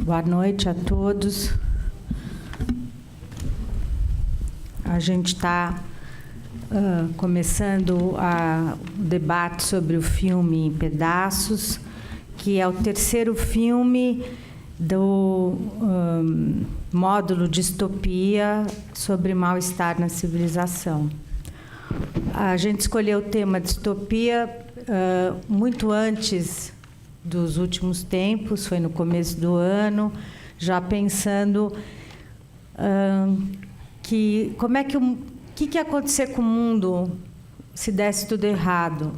Boa noite a todos. A gente está começando o debate sobre o filme Em Pedaços, que é o terceiro filme do módulo Distopia sobre mal-estar na civilização. A gente escolheu o tema distopia muito antes dos últimos tempos, foi no começo do ano, já pensando que como é que que ia acontecer com o mundo se desse tudo errado,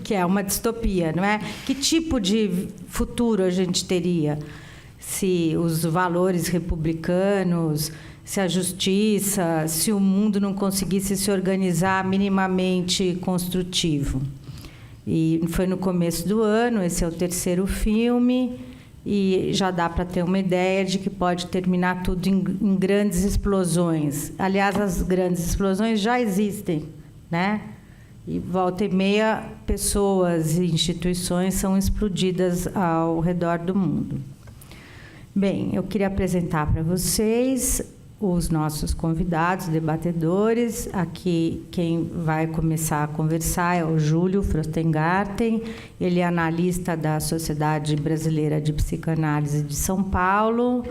que é uma distopia, não é? Que tipo de futuro a gente teria se os valores republicanos, se a justiça, se o mundo não conseguisse se organizar minimamente construtivo? E foi no começo do ano, esse é o terceiro filme, e já dá para ter uma ideia de que pode terminar tudo em grandes explosões. Aliás, as grandes explosões já existem, né? E volta e meia, pessoas e instituições são explodidas ao redor do mundo. Bem, eu queria apresentar para vocês os nossos convidados, debatedores. Aqui quem vai começar a conversar é o Júlio Frostengarten. Ele é analista da Sociedade Brasileira de Psicanálise de São Paulo.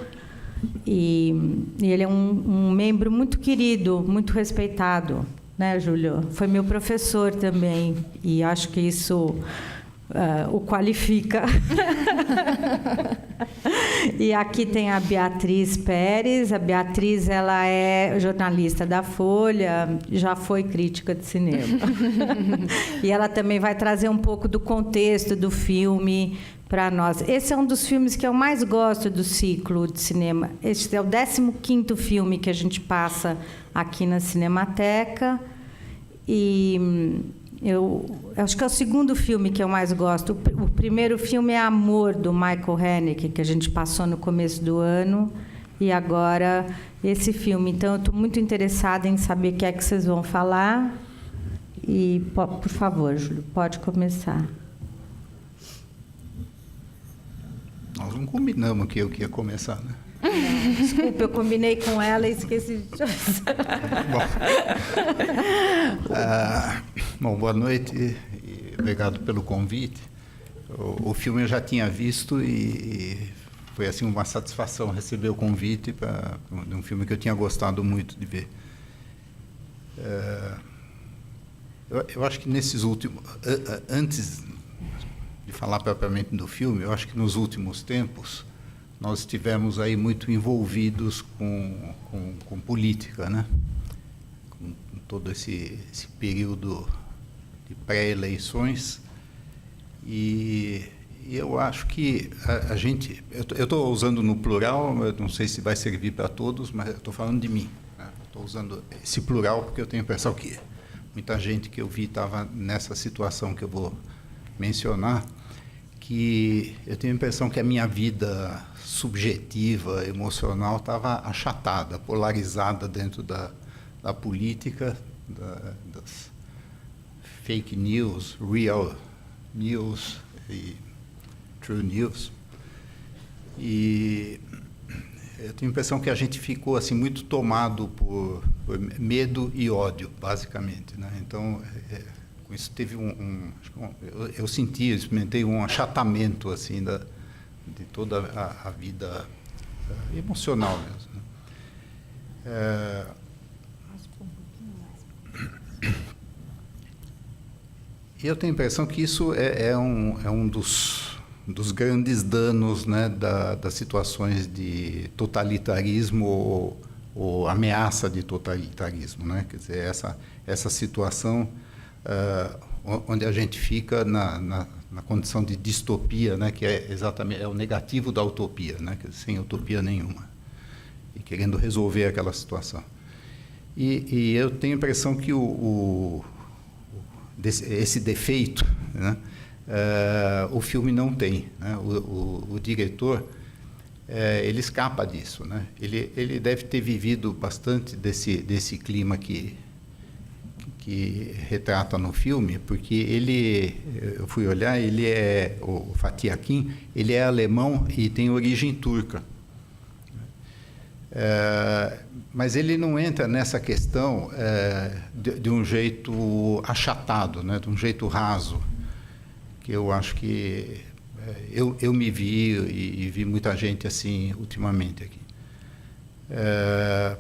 E ele é um membro muito querido, muito respeitado, né, Júlio? Foi meu professor também, e acho que isso o qualifica. E aqui tem a Beatriz Pérez. A Beatriz, ela é jornalista da Folha, já foi crítica de cinema. E ela também vai trazer um pouco do contexto do filme para nós. Esse é um dos filmes que eu mais gosto do ciclo de cinema. Este é o 15º filme que a gente passa aqui na Cinemateca. E eu acho que é o segundo filme que eu mais gosto. O primeiro filme é Amor, do Michael Haneke, que a gente passou no começo do ano. E agora esse filme. Então, eu estou muito interessada em saber o que é que vocês vão falar. E, por favor, Júlio, pode começar. Nós não combinamos que eu que ia começar, né? Desculpa, eu combinei com ela e esqueci de... Bom, boa noite e obrigado pelo convite. O filme eu já tinha visto e foi assim uma satisfação receber o convite de um filme que eu tinha gostado muito de ver. Eu acho que nesses últimos... Antes de falar propriamente do filme, eu acho que nos últimos tempos nós estivemos aí muito envolvidos com política, né? Com todo esse período de pré-eleições. E eu acho que a gente... Eu estou usando no plural, eu não sei se vai servir para todos, mas eu estou falando de mim, né? Estou usando esse plural porque eu tenho a impressão que muita gente que eu vi estava nessa situação que eu vou mencionar, que eu tenho a impressão que a minha vida subjetiva, emocional, estava achatada, polarizada dentro da política, das fake news, real news e true news. E eu tenho a impressão que a gente ficou assim muito tomado por medo e ódio, basicamente, né? Então, com isso teve eu senti, experimentei um achatamento assim de toda a vida emocional mesmo, né? E eu tenho a impressão que isso é um dos grandes danos, né, das situações de totalitarismo ou ameaça de totalitarismo, né? Quer dizer, essa situação onde a gente fica na condição de distopia, né, que é exatamente o negativo da utopia, né, sem utopia nenhuma, e querendo resolver aquela situação. E eu tenho a impressão que esse defeito, né, o filme não tem, né? O diretor ele escapa disso, né? Ele deve ter vivido bastante desse clima que que retrata no filme, porque eu fui olhar, o Fatih Akin, ele é alemão e tem origem turca. Mas ele não entra nessa questão de um jeito achatado, né, de um jeito raso, que eu acho que eu me vi e vi muita gente assim ultimamente aqui.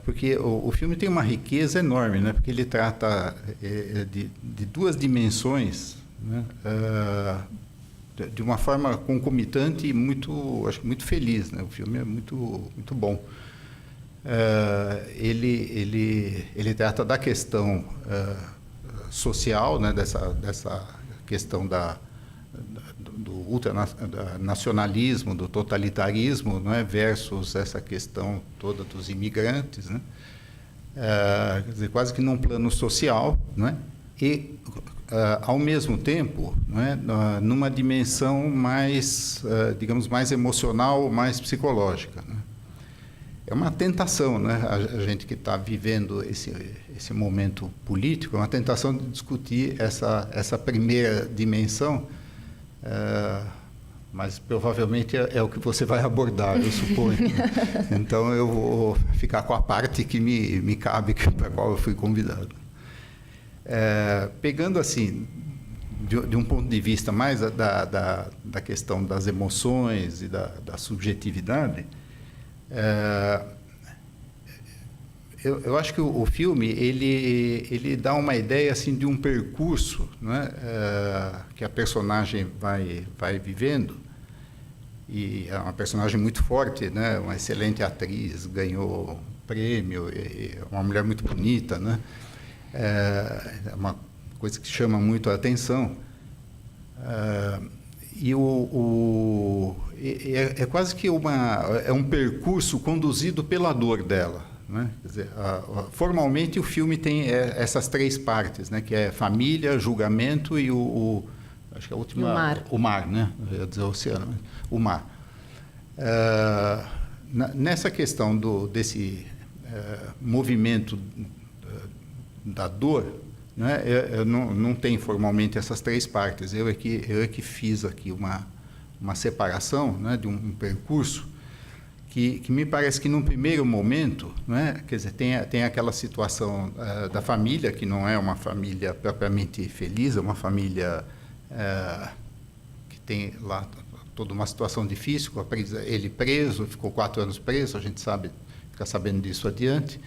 Porque o filme tem uma riqueza enorme, né, porque ele trata de duas dimensões, né, de uma forma concomitante e acho que muito feliz, né? O filme é muito, muito bom. Ele trata da questão social, né, dessa questão do ultranacionalismo, do totalitarismo, não é, versus essa questão toda dos imigrantes, né? Quer dizer, quase que num plano social, não é? E ao mesmo tempo, não é, numa dimensão mais, digamos, mais emocional, mais psicológica, né? É uma tentação, né? A gente que está vivendo esse momento político, é uma tentação de discutir essa primeira dimensão, mas provavelmente é o que você vai abordar, eu suponho. Então eu vou ficar com a parte que me cabe, para a qual eu fui convidado. Pegando assim, de um ponto de vista mais da questão das emoções e da subjetividade, eu acho que o filme ele dá uma ideia assim de um percurso, né, que a personagem vai vivendo, e é uma personagem muito forte, né, uma excelente atriz, ganhou prêmio, é uma mulher muito bonita, né, é uma coisa que chama muito a atenção. E é quase que um percurso conduzido pela dor dela, né? Quer dizer, formalmente o filme tem essas três partes, né? Que é família, julgamento e acho que a última, e o mar. O mar, né? Eu ia dizer o oceano, mas o mar. Nessa questão desse movimento da dor, né? Eu não tenho formalmente essas três partes. Eu é que fiz aqui uma separação, né, de um percurso que me parece que num primeiro momento, né, quer dizer, tem aquela situação da família, que não é uma família propriamente feliz, é uma família que tem lá toda uma situação difícil, ele preso, ficou 4 anos preso, a gente fica sabendo disso adiante.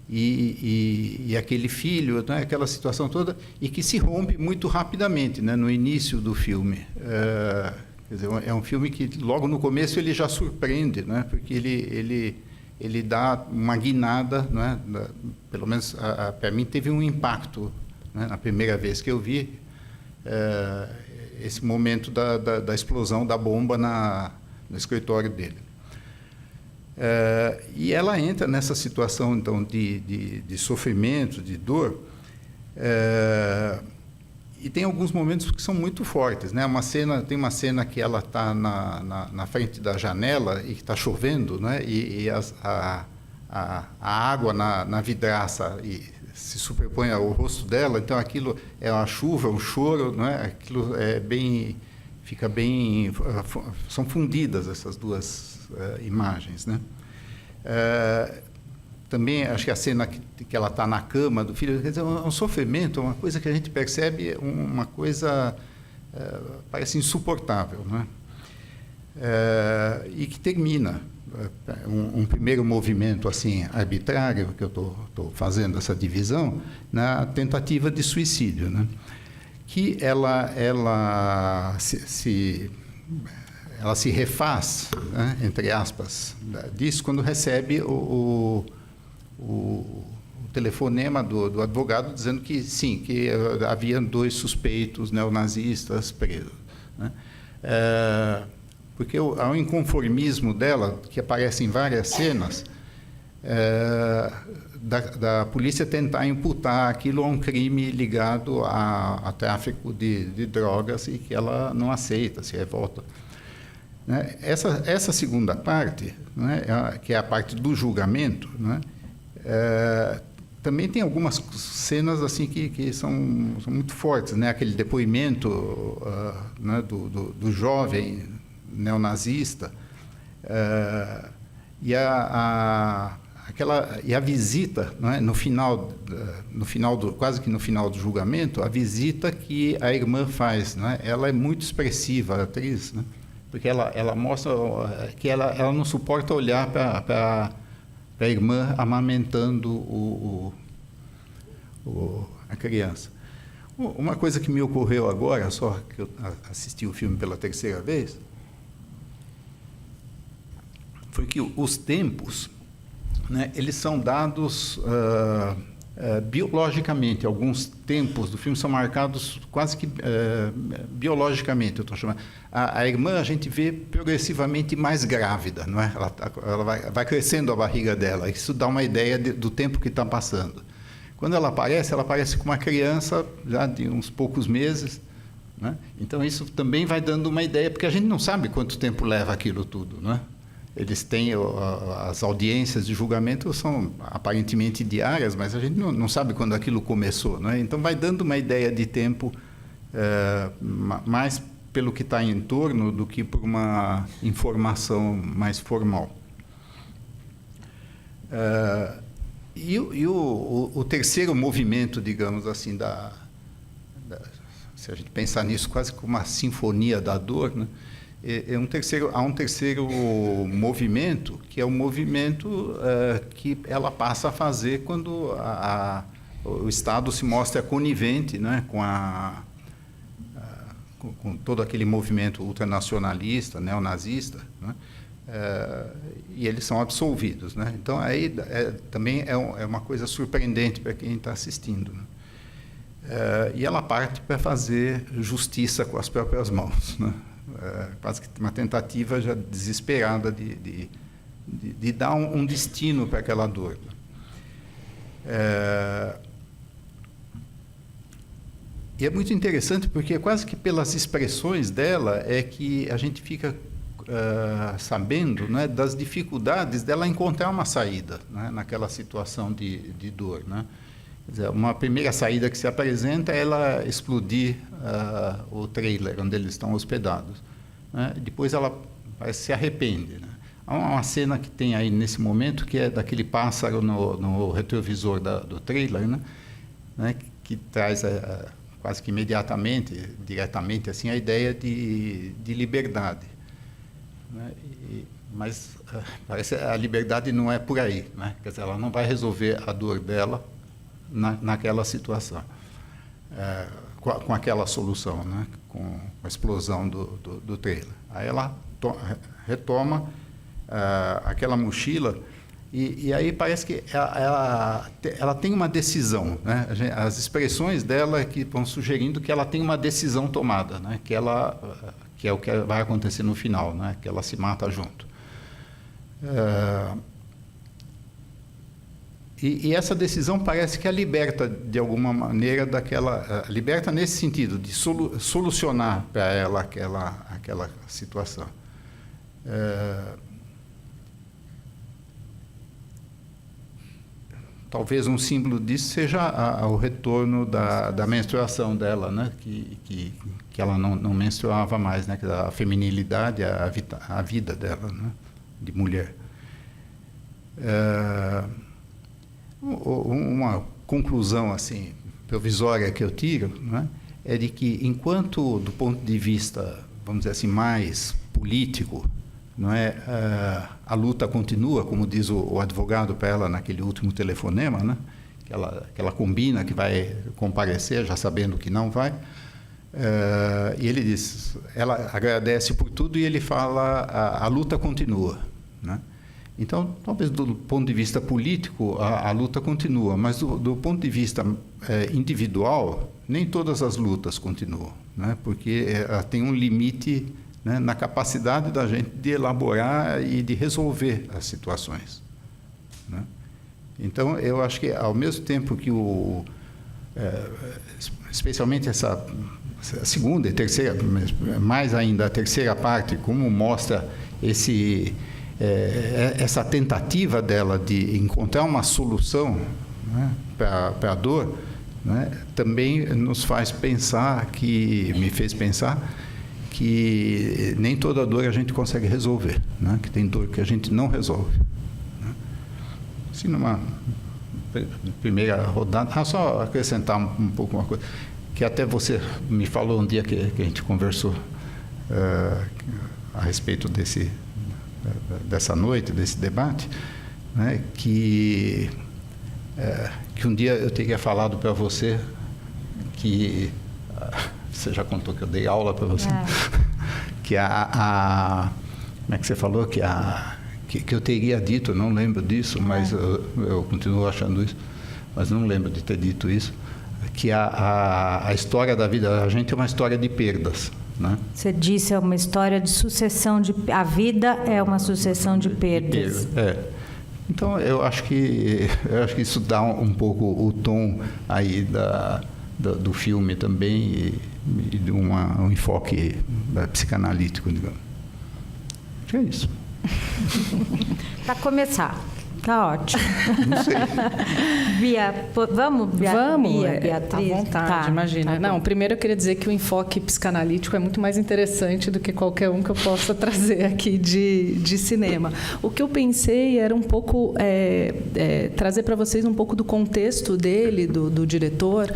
E aquele filho, né, aquela situação toda, e que se rompe muito rapidamente, né, no início do filme. Quer dizer, é um filme que logo no começo ele já surpreende, né, porque ele dá uma guinada, né, pelo menos para mim teve um impacto, né, na primeira vez que eu vi esse momento da explosão da bomba no escritório dele. E ela entra nessa situação então de sofrimento, de dor, e tem alguns momentos que são muito fortes, né? Tem uma cena que ela está na frente da janela e está chovendo, né? E a água na vidraça se superpõe ao rosto dela, então aquilo é uma chuva, um choro, né? Aquilo fica bem, são fundidas essas duas imagens, né? Também acho que a cena que ela está na cama do filho, quer dizer, é um sofrimento, uma coisa que a gente percebe, uma coisa parece insuportável, né? E que termina um primeiro movimento assim arbitrário, que eu estou fazendo essa divisão, na tentativa de suicídio, né? Que ela se refaz, né, entre aspas, disso quando recebe o telefonema do advogado dizendo que sim, que havia 2 suspeitos neonazistas presos, né? Porque há um inconformismo dela, que aparece em várias cenas, da polícia tentar imputar aquilo a um crime ligado a tráfico de drogas e que ela não aceita, se revolta. Essa segunda parte, né, que é a parte do julgamento, né, também tem algumas cenas assim que são muito fortes, né? Aquele depoimento né, do jovem neonazista e a visita, né, quase que no final do julgamento, a visita que a irmã faz, né? Ela é muito expressiva, a atriz, né? Porque ela mostra que ela não suporta olhar para a irmã amamentando a criança. Uma coisa que me ocorreu agora, só que eu assisti o filme pela terceira vez, foi que os tempos, né, eles são dados biologicamente. Alguns tempos do filme são marcados quase que biologicamente, eu estou chamando. A irmã a gente vê progressivamente mais grávida, não é? Ela vai crescendo a barriga dela. Isso dá uma ideia do tempo que está passando. Quando ela aparece com uma criança já de uns poucos meses, né? Então isso também vai dando uma ideia, porque a gente não sabe quanto tempo leva aquilo tudo, não é? Eles têm as audiências de julgamento são aparentemente diárias, mas a gente não sabe quando aquilo começou, não é? Então vai dando uma ideia de tempo mais pelo que está em torno do que por uma informação mais formal. E o terceiro movimento, digamos assim, se a gente pensar nisso quase como uma sinfonia da dor, né? Há um terceiro movimento, que é o movimento que ela passa a fazer quando o Estado se mostra conivente, né, com todo aquele movimento ultranacionalista, neonazista, né, e eles são absolvidos, né? Então, aí também é uma coisa surpreendente para quem está assistindo, né? E ela parte para fazer justiça com as próprias mãos, né? Quase que uma tentativa já desesperada de dar um destino para aquela dor. E é muito interessante porque quase que pelas expressões dela é que a gente fica sabendo, né, das dificuldades dela encontrar uma saída, né, naquela situação de dor, né? Quer dizer, uma primeira saída que se apresenta é ela explodir o trailer onde eles estão hospedados, né? Depois ela se arrepende, né? Há uma cena que tem aí nesse momento que é daquele pássaro no retrovisor do trailer, né? Que traz quase que imediatamente, diretamente, assim, a ideia de liberdade, né? Mas parece que a liberdade não é por aí, né? Quer dizer, ela não vai resolver a dor dela naquela situação, com aquela solução, né? Com a explosão do trailer. Aí ela retoma aquela mochila e aí parece que ela tem uma decisão, né? As expressões dela que vão sugerindo que ela tem uma decisão tomada, né? Que é o que vai acontecer no final, né? Que ela se mata junto. E essa decisão parece que a liberta de alguma maneira liberta nesse sentido de solucionar para ela aquela situação. Talvez um símbolo disso seja o retorno da menstruação dela, né? Que ela não menstruava mais, né? A feminilidade, a vida dela, né? De mulher. Uma conclusão assim provisória que eu tiro, né, é de que enquanto do ponto de vista, vamos dizer assim, mais político, não é, a luta continua, como diz o advogado para ela naquele último telefonema, né, que ela combina que vai comparecer já sabendo que não vai, e ele diz, ela agradece por tudo e ele fala a luta continua, né? Então, talvez do ponto de vista político, a luta continua, mas do ponto de vista individual, nem todas as lutas continuam, né? Porque tem um limite, né, na capacidade da gente de elaborar e de resolver as situações, né? Então, eu acho que, ao mesmo tempo que especialmente essa segunda e terceira, mais ainda a terceira parte, como mostra essa tentativa dela de encontrar uma solução, né, para a dor, né, também nos faz pensar, me fez pensar, que nem toda dor a gente consegue resolver, né, que tem dor que a gente não resolve. Né. Assim, numa primeira rodada, só acrescentar um pouco uma coisa, que até você me falou um dia que a gente conversou a respeito dessa noite, desse debate, né, que um dia eu teria falado para você que você já contou que eu dei aula para você, que como é que você falou que eu teria dito, não lembro disso, mas eu continuo achando isso, mas não lembro de ter dito isso, que a história da vida da gente é uma história de perdas. Né? Você disse, é uma história de sucessão a vida é uma sucessão de perdas. Então eu acho que isso dá um pouco o tom aí do filme também e de um enfoque psicanalítico, digamos. Acho que é isso. Para começar, tá ótimo. Não sei. Vamos, Beatriz? À vontade, imagina. Tá. Não, primeiro eu queria dizer que o enfoque psicanalítico é muito mais interessante do que qualquer um que eu possa trazer aqui de cinema. O que eu pensei era um pouco trazer para vocês um pouco do contexto dele, do diretor,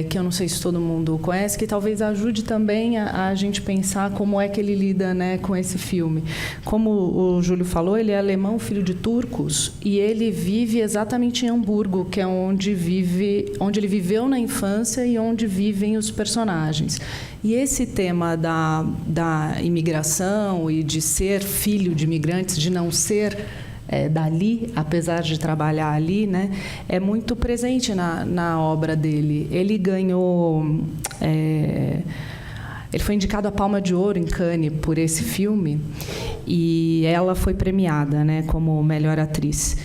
que eu não sei se todo mundo conhece, que talvez ajude também a gente pensar como é que ele lida, né, com esse filme. Como o Júlio falou, ele é alemão, filho de turcos, e ele vive exatamente em Hamburgo, que é onde ele viveu na infância e onde vivem os personagens. E esse tema da imigração e de ser filho de imigrantes, de não ser dali, apesar de trabalhar ali, né, é muito presente na obra dele. Ele ganhou... Ele foi indicado a Palma de Ouro em Cannes por esse filme e ela foi premiada, né, como melhor atriz.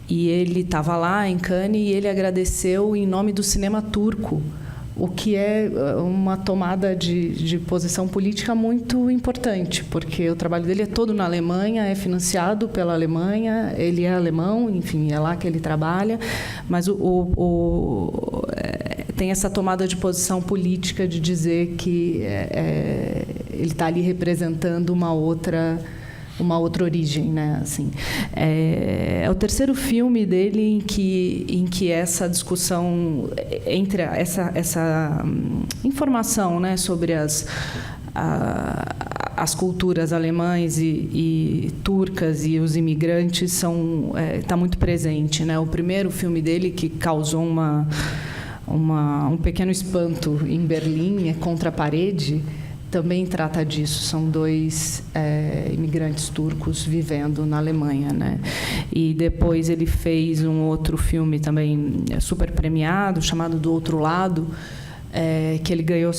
E ele estava lá em Cannes e ele agradeceu em nome do cinema turco, o que é uma tomada de posição política muito importante, porque o trabalho dele é todo na Alemanha, é financiado pela Alemanha, ele é alemão, enfim, é lá que ele trabalha, mas tem essa tomada de posição política de dizer que ele está ali representando uma outra origem, né? Assim, é o terceiro filme dele em que essa discussão entre essa informação, né, sobre as culturas alemães e turcas e os imigrantes está muito presente, né? O primeiro filme dele que causou um pequeno espanto em Berlim, é Contra a Parede, também trata disso. São dois imigrantes turcos vivendo na Alemanha, né? E depois ele fez um outro filme também super premiado, chamado Do Outro Lado, que ele ganhou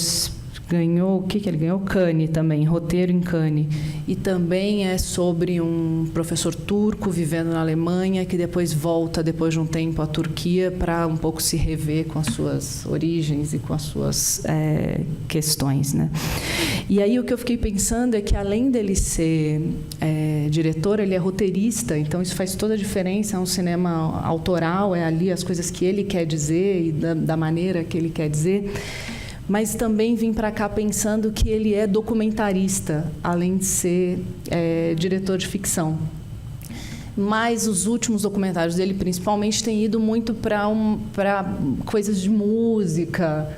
o que ele ganhou? Cannes também, roteiro em Cannes. E também é sobre um professor turco vivendo na Alemanha que depois volta, depois de um tempo, à Turquia para um pouco se rever com as suas origens e com as suas questões, né? E aí o que eu fiquei pensando é que, além dele ser diretor, ele é roteirista, então isso faz toda a diferença. É um cinema autoral, é ali as coisas que ele quer dizer e da maneira que ele quer dizer. Mas também vim para cá pensando que ele é documentarista, além de ser diretor de ficção. Mas os últimos documentários dele, principalmente, têm ido muito para coisas de música.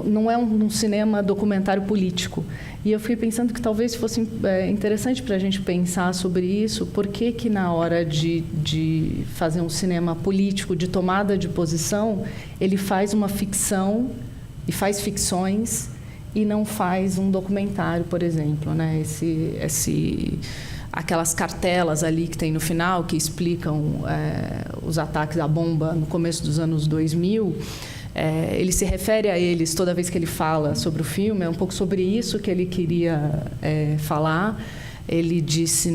Não é um cinema documentário político. E eu fiquei pensando que talvez fosse interessante para a gente pensar sobre isso. Por que na hora de fazer um cinema político, de tomada de posição, ele faz uma ficção e faz ficções e não faz um documentário, por exemplo, né? Aquelas cartelas ali que tem no final que explicam os ataques à bomba no começo dos anos 2000. Ele se refere a eles toda vez que ele fala sobre o filme. É um pouco sobre isso que ele queria falar. Ele disse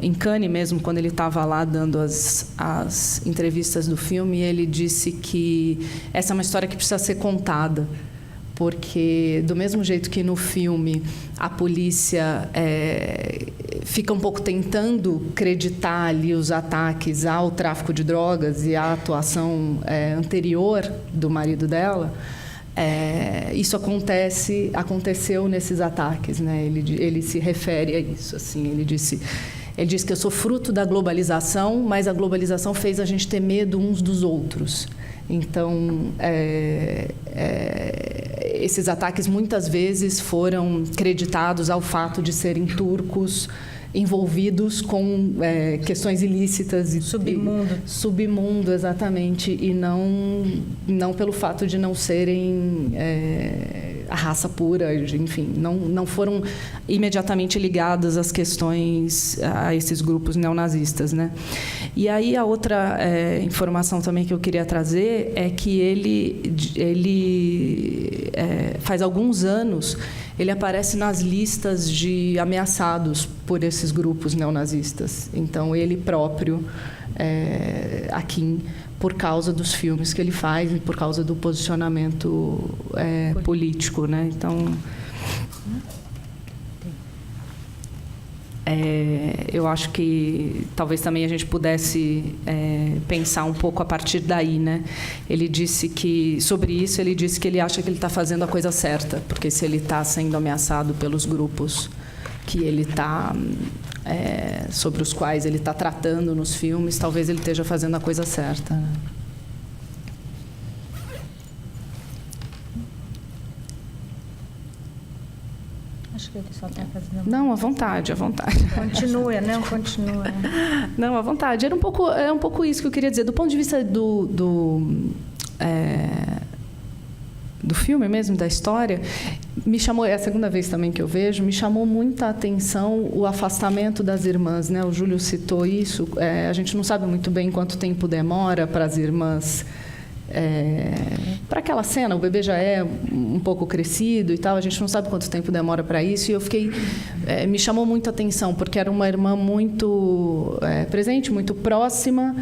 em Cannes mesmo, quando ele estava lá dando as entrevistas do filme, ele disse que essa é uma história que precisa ser contada, porque, do mesmo jeito que no filme a polícia fica um pouco tentando creditar ali os ataques ao tráfico de drogas e à atuação anterior do marido dela. Isso aconteceu nesses ataques, né? Ele se refere a isso, assim, ele disse que eu sou fruto da globalização, mas a globalização fez a gente ter medo uns dos outros. Então, esses ataques muitas vezes foram creditados ao fato de serem turcos envolvidos com questões ilícitas e submundo, exatamente, e não pelo fato de não serem a raça pura, enfim, não foram imediatamente ligadas às questões, a esses grupos neonazistas, né? E aí a outra informação também que eu queria trazer é que ele faz alguns anos ele aparece nas listas de ameaçados por esses grupos neonazistas. Então, ele próprio, aqui, por causa dos filmes que ele faz e por causa do posicionamento político, né? Então, eu acho que talvez também a gente pudesse pensar um pouco a partir daí, né? Ele disse que sobre isso ele disse que ele acha que ele está fazendo a coisa certa, porque se ele está sendo ameaçado pelos grupos que ele está sobre os quais ele está tratando nos filmes, talvez ele esteja fazendo a coisa certa, né? Acho que ele só está fazendo... Não, à vontade, à vontade. Continua. Não, à vontade. Era um pouco isso que eu queria dizer. Do ponto de vista do filme mesmo, da história, me chamou, é a segunda vez também que eu vejo, me chamou muita atenção o afastamento das irmãs, né? O Júlio citou isso. A gente não sabe muito bem quanto tempo demora para as irmãs... para aquela cena, o bebê já é um pouco crescido e tal, a gente não sabe quanto tempo demora para isso, e eu fiquei... me chamou muita atenção, porque era uma irmã muito presente, muito próxima,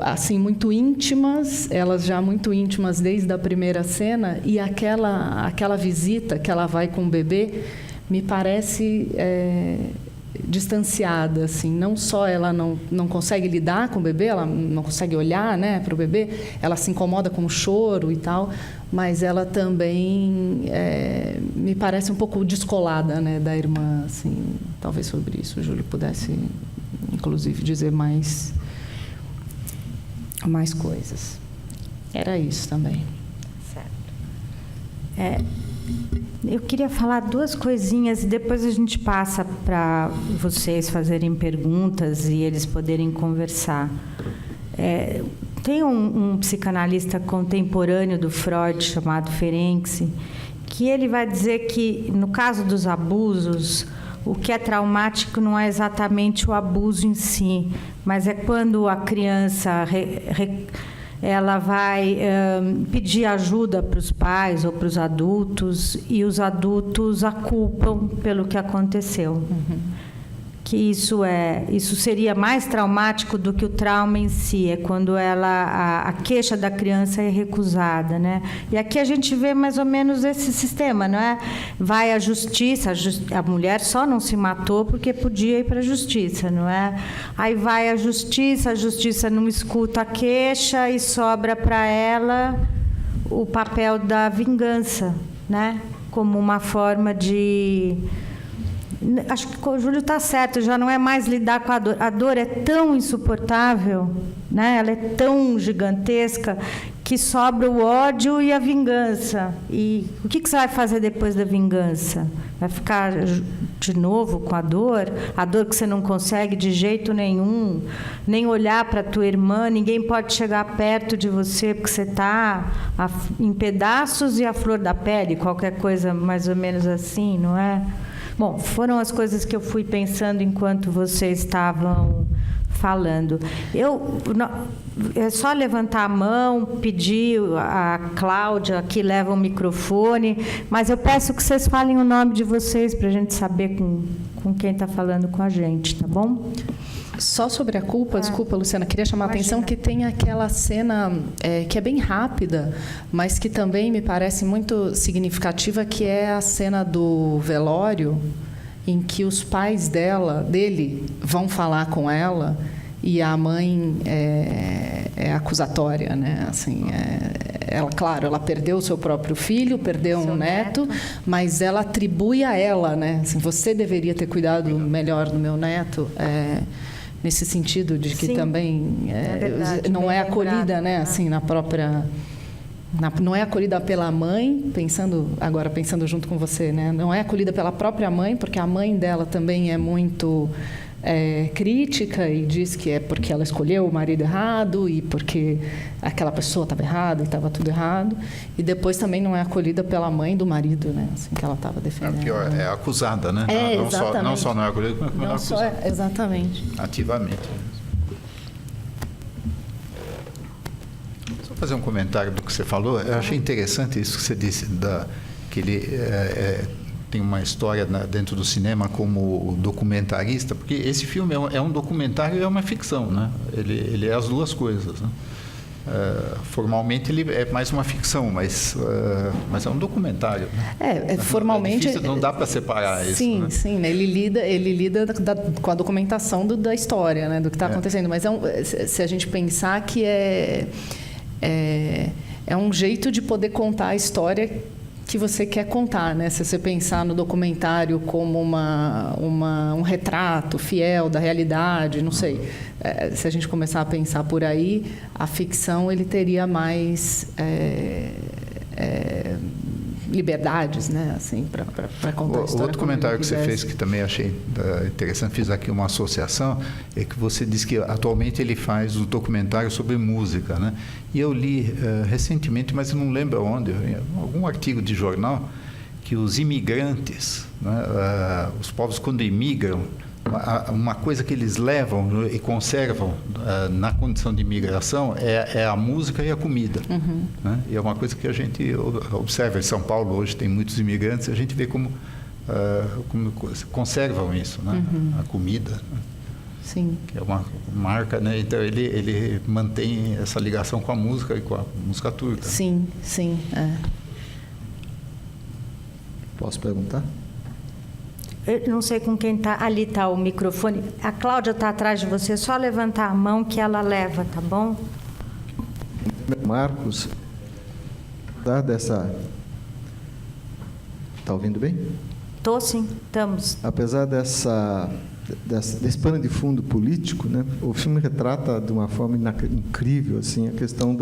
assim, muito íntimas, elas já muito íntimas desde a primeira cena, e aquela visita que ela vai com o bebê, me parece... distanciada, assim, não só ela não consegue lidar com o bebê, ela não consegue olhar, né, para o bebê, ela se incomoda com o choro e tal, mas ela também me parece um pouco descolada, né, da irmã, assim. Talvez sobre isso o Júlio pudesse, inclusive, dizer mais coisas. Era isso também. Certo. Eu queria falar duas coisinhas e depois a gente passa para vocês fazerem perguntas e eles poderem conversar. Tem um psicanalista contemporâneo do Freud, chamado Ferenczi, que ele vai dizer que, no caso dos abusos, o que é traumático não é exatamente o abuso em si, mas é quando a criança... ela vai pedir ajuda para os pais ou para os adultos e os adultos a culpam pelo que aconteceu. Uhum. Que isso seria mais traumático do que o trauma em si, é quando a queixa da criança é recusada, né? E aqui a gente vê mais ou menos esse sistema, não é? Vai à justiça, a mulher só não se matou porque podia ir para a justiça, não é? Aí vai à justiça, a justiça não escuta a queixa e sobra para ela o papel da vingança, né? Como uma forma de... Acho que o Júlio está certo, já não é mais lidar com a dor. A dor é tão insuportável, né? Ela é tão gigantesca que sobra o ódio e a vingança. E o que você vai fazer depois da vingança? Vai ficar de novo com a dor que você não consegue de jeito nenhum, nem olhar para a tua irmã, ninguém pode chegar perto de você porque você está em pedaços e à flor da pele, qualquer coisa mais ou menos assim, não é? Bom, foram as coisas que eu fui pensando enquanto vocês estavam falando. É só levantar a mão, pedir a Cláudia que leva o microfone, mas eu peço que vocês falem o nome de vocês para a gente saber com quem está falando com a gente, tá bom? Só sobre a culpa, desculpa, Luciana, queria chamar a atenção que tem aquela cena que é bem rápida, mas que também me parece muito significativa, que é a cena do velório, em que os pais dele vão falar com ela e a mãe é acusatória, né? Assim, claro, ela perdeu o seu próprio filho, perdeu um neto, mas ela atribui a ela, né? Assim, você deveria ter cuidado melhor do meu neto, nesse sentido de que também verdade, não é acolhida, lembrado, né? Assim, na própria não é acolhida pela mãe, pensando junto com você, né? Não é acolhida pela própria mãe, porque a mãe dela também é muito crítica e diz que é porque ela escolheu o marido errado e porque aquela pessoa estava errada e estava tudo errado. E depois também não é acolhida pela mãe do marido, né? Assim, que ela estava defendendo. Pior, é acusada, né? Não só não é acolhida, como é acusada. Exatamente. Ativamente. Fazer um comentário do que você falou. Eu achei interessante isso que você disse, que ele tem uma história dentro do cinema como documentarista, porque esse filme é um documentário e é uma ficção, né? Ele é as duas coisas, né? Formalmente ele é mais uma ficção, mas é um documentário, né? Formalmente difícil, não dá para separar isso. Sim, né? sim, né? Ele lida com a documentação da história, né? Do que está acontecendo. Mas se a gente pensar que é um jeito de poder contar a história que você quer contar, né? Se você pensar no documentário como um retrato fiel da realidade, não sei. Se a gente começar a pensar por aí, a ficção ele teria mais liberdades, né? Assim, para contar a história. Outro comentário que você fez que também achei interessante, fiz aqui uma associação, é que você disse que atualmente ele faz um documentário sobre música, né? E eu li recentemente, mas eu não lembro onde, algum artigo de jornal, que os imigrantes, né, os povos quando imigram, uma coisa que eles levam e conservam na condição de imigração é a música e a comida. Uhum. Né? E é uma coisa que a gente observa. Em São Paulo hoje tem muitos imigrantes, a gente vê como conservam isso, né? Uhum. A comida. Né? Sim. Que é uma marca, né? Então ele mantém essa ligação com a música e com a música turca. Sim, sim. Posso perguntar? Eu não sei com quem está. Ali está o microfone. A Cláudia está atrás de você. É só levantar a mão que ela leva, tá bom? Marcos, dessa... Está ouvindo bem? Estou sim, estamos. Apesar desse pano de fundo político, né, o filme retrata de uma forma incrível assim, a questão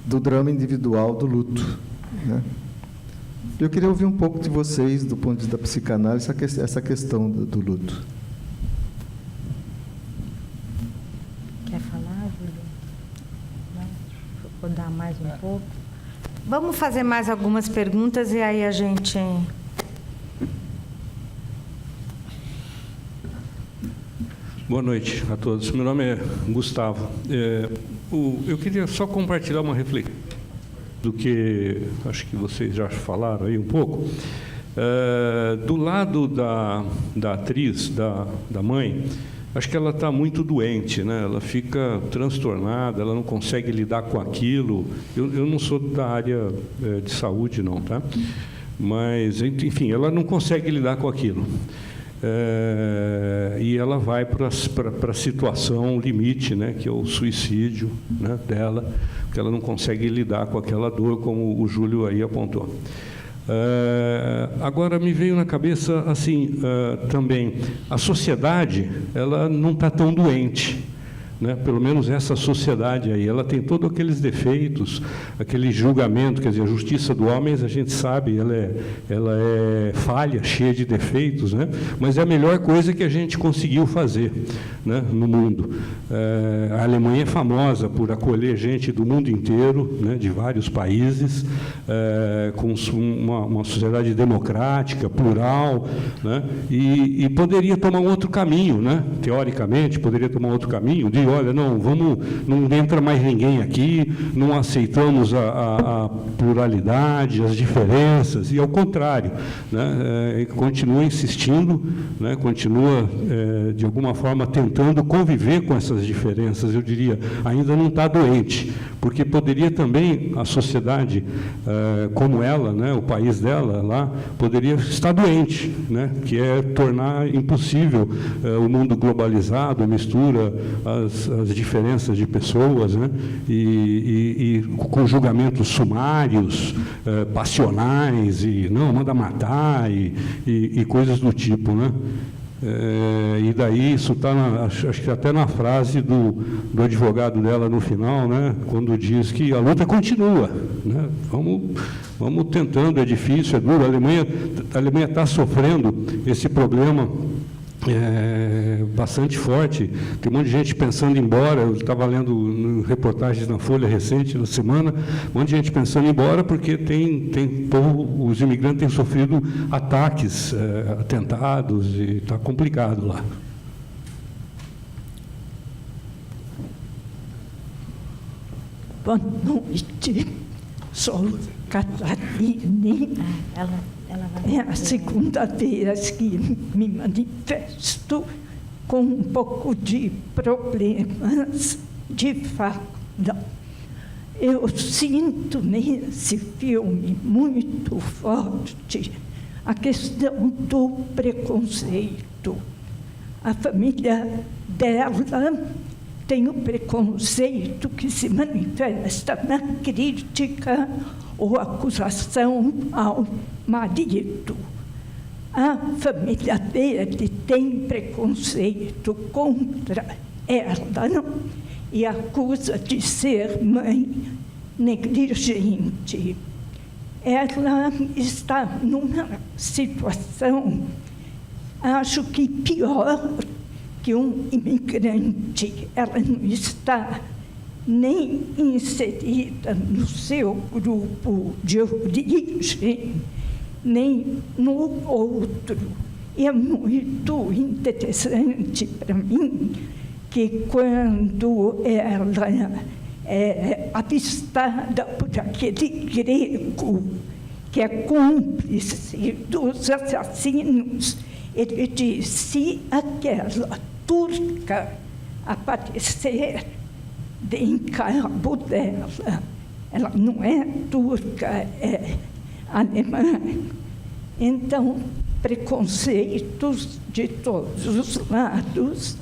do drama individual do luto. Né? Eu queria ouvir um pouco de vocês, do ponto de vista da psicanálise, essa questão do luto. Quer falar, Júlio? Não? Vou dar mais um pouco. Vamos fazer mais algumas perguntas e aí a gente... Boa noite a todos. Meu nome é Gustavo. Eu queria só compartilhar uma reflexão do que acho que vocês já falaram aí um pouco. Do lado da atriz, da mãe, acho que ela está muito doente, né? Ela fica transtornada, ela não consegue lidar com aquilo. Eu não sou da área de saúde, não, tá? Mas, enfim, ela não consegue lidar com aquilo. E ela vai para a situação limite, né, que é o suicídio, né, dela, porque ela não consegue lidar com aquela dor, como o Júlio aí apontou. Agora me veio na cabeça assim também, a sociedade ela não está tão doente, né? Pelo menos essa sociedade aí, ela tem todos aqueles defeitos, aquele julgamento, quer dizer, a justiça do homem, a gente sabe, ela é falha, cheia de defeitos, né? Mas é a melhor coisa que a gente conseguiu fazer, né, no mundo. A Alemanha é famosa por acolher gente do mundo inteiro, né, de vários países, com uma sociedade democrática, plural, né? E poderia tomar um outro caminho, né? Teoricamente, poderia tomar outro caminho, de olha, não entra mais ninguém aqui, não aceitamos a pluralidade, as diferenças, e ao contrário, né, continua insistindo, né, continua, de alguma forma, tentando conviver com essas diferenças. Eu diria, ainda não está doente, porque poderia também, a sociedade como ela, né, o país dela lá, poderia estar doente, né, que é tornar impossível o mundo globalizado, mistura as diferenças de pessoas, né, e com julgamentos sumários, passionais, e não, manda matar, e coisas do tipo, né? E daí isso está, acho que até na frase do advogado dela no final, né, quando diz que a luta continua, né, vamos tentando, é difícil, é duro. A Alemanha está sofrendo esse problema bastante forte. Tem um monte de gente pensando em ir embora. Eu estava lendo reportagens na Folha recente, na semana, um monte de gente pensando em ir embora porque os imigrantes têm sofrido ataques, atentados, e está complicado lá. Boa noite, sou Catarine. É a segunda vez que me manifesto com um pouco de problemas de fala. Eu sinto nesse filme muito forte a questão do preconceito. A família dela tem o preconceito que se manifesta na crítica ou acusação ao marido. A família dele tem preconceito contra ela e acusa de ser mãe negligente. Ela está numa situação, acho que pior que um imigrante. Ela não está nem inserida no seu grupo de origem, nem no outro. E é muito interessante para mim que quando ela é avistada por aquele grego que é cúmplice dos assassinos, ele diz: se aquela turca aparecer em cabo dela, ela não é turca, é alemã. Então, preconceitos de todos os lados.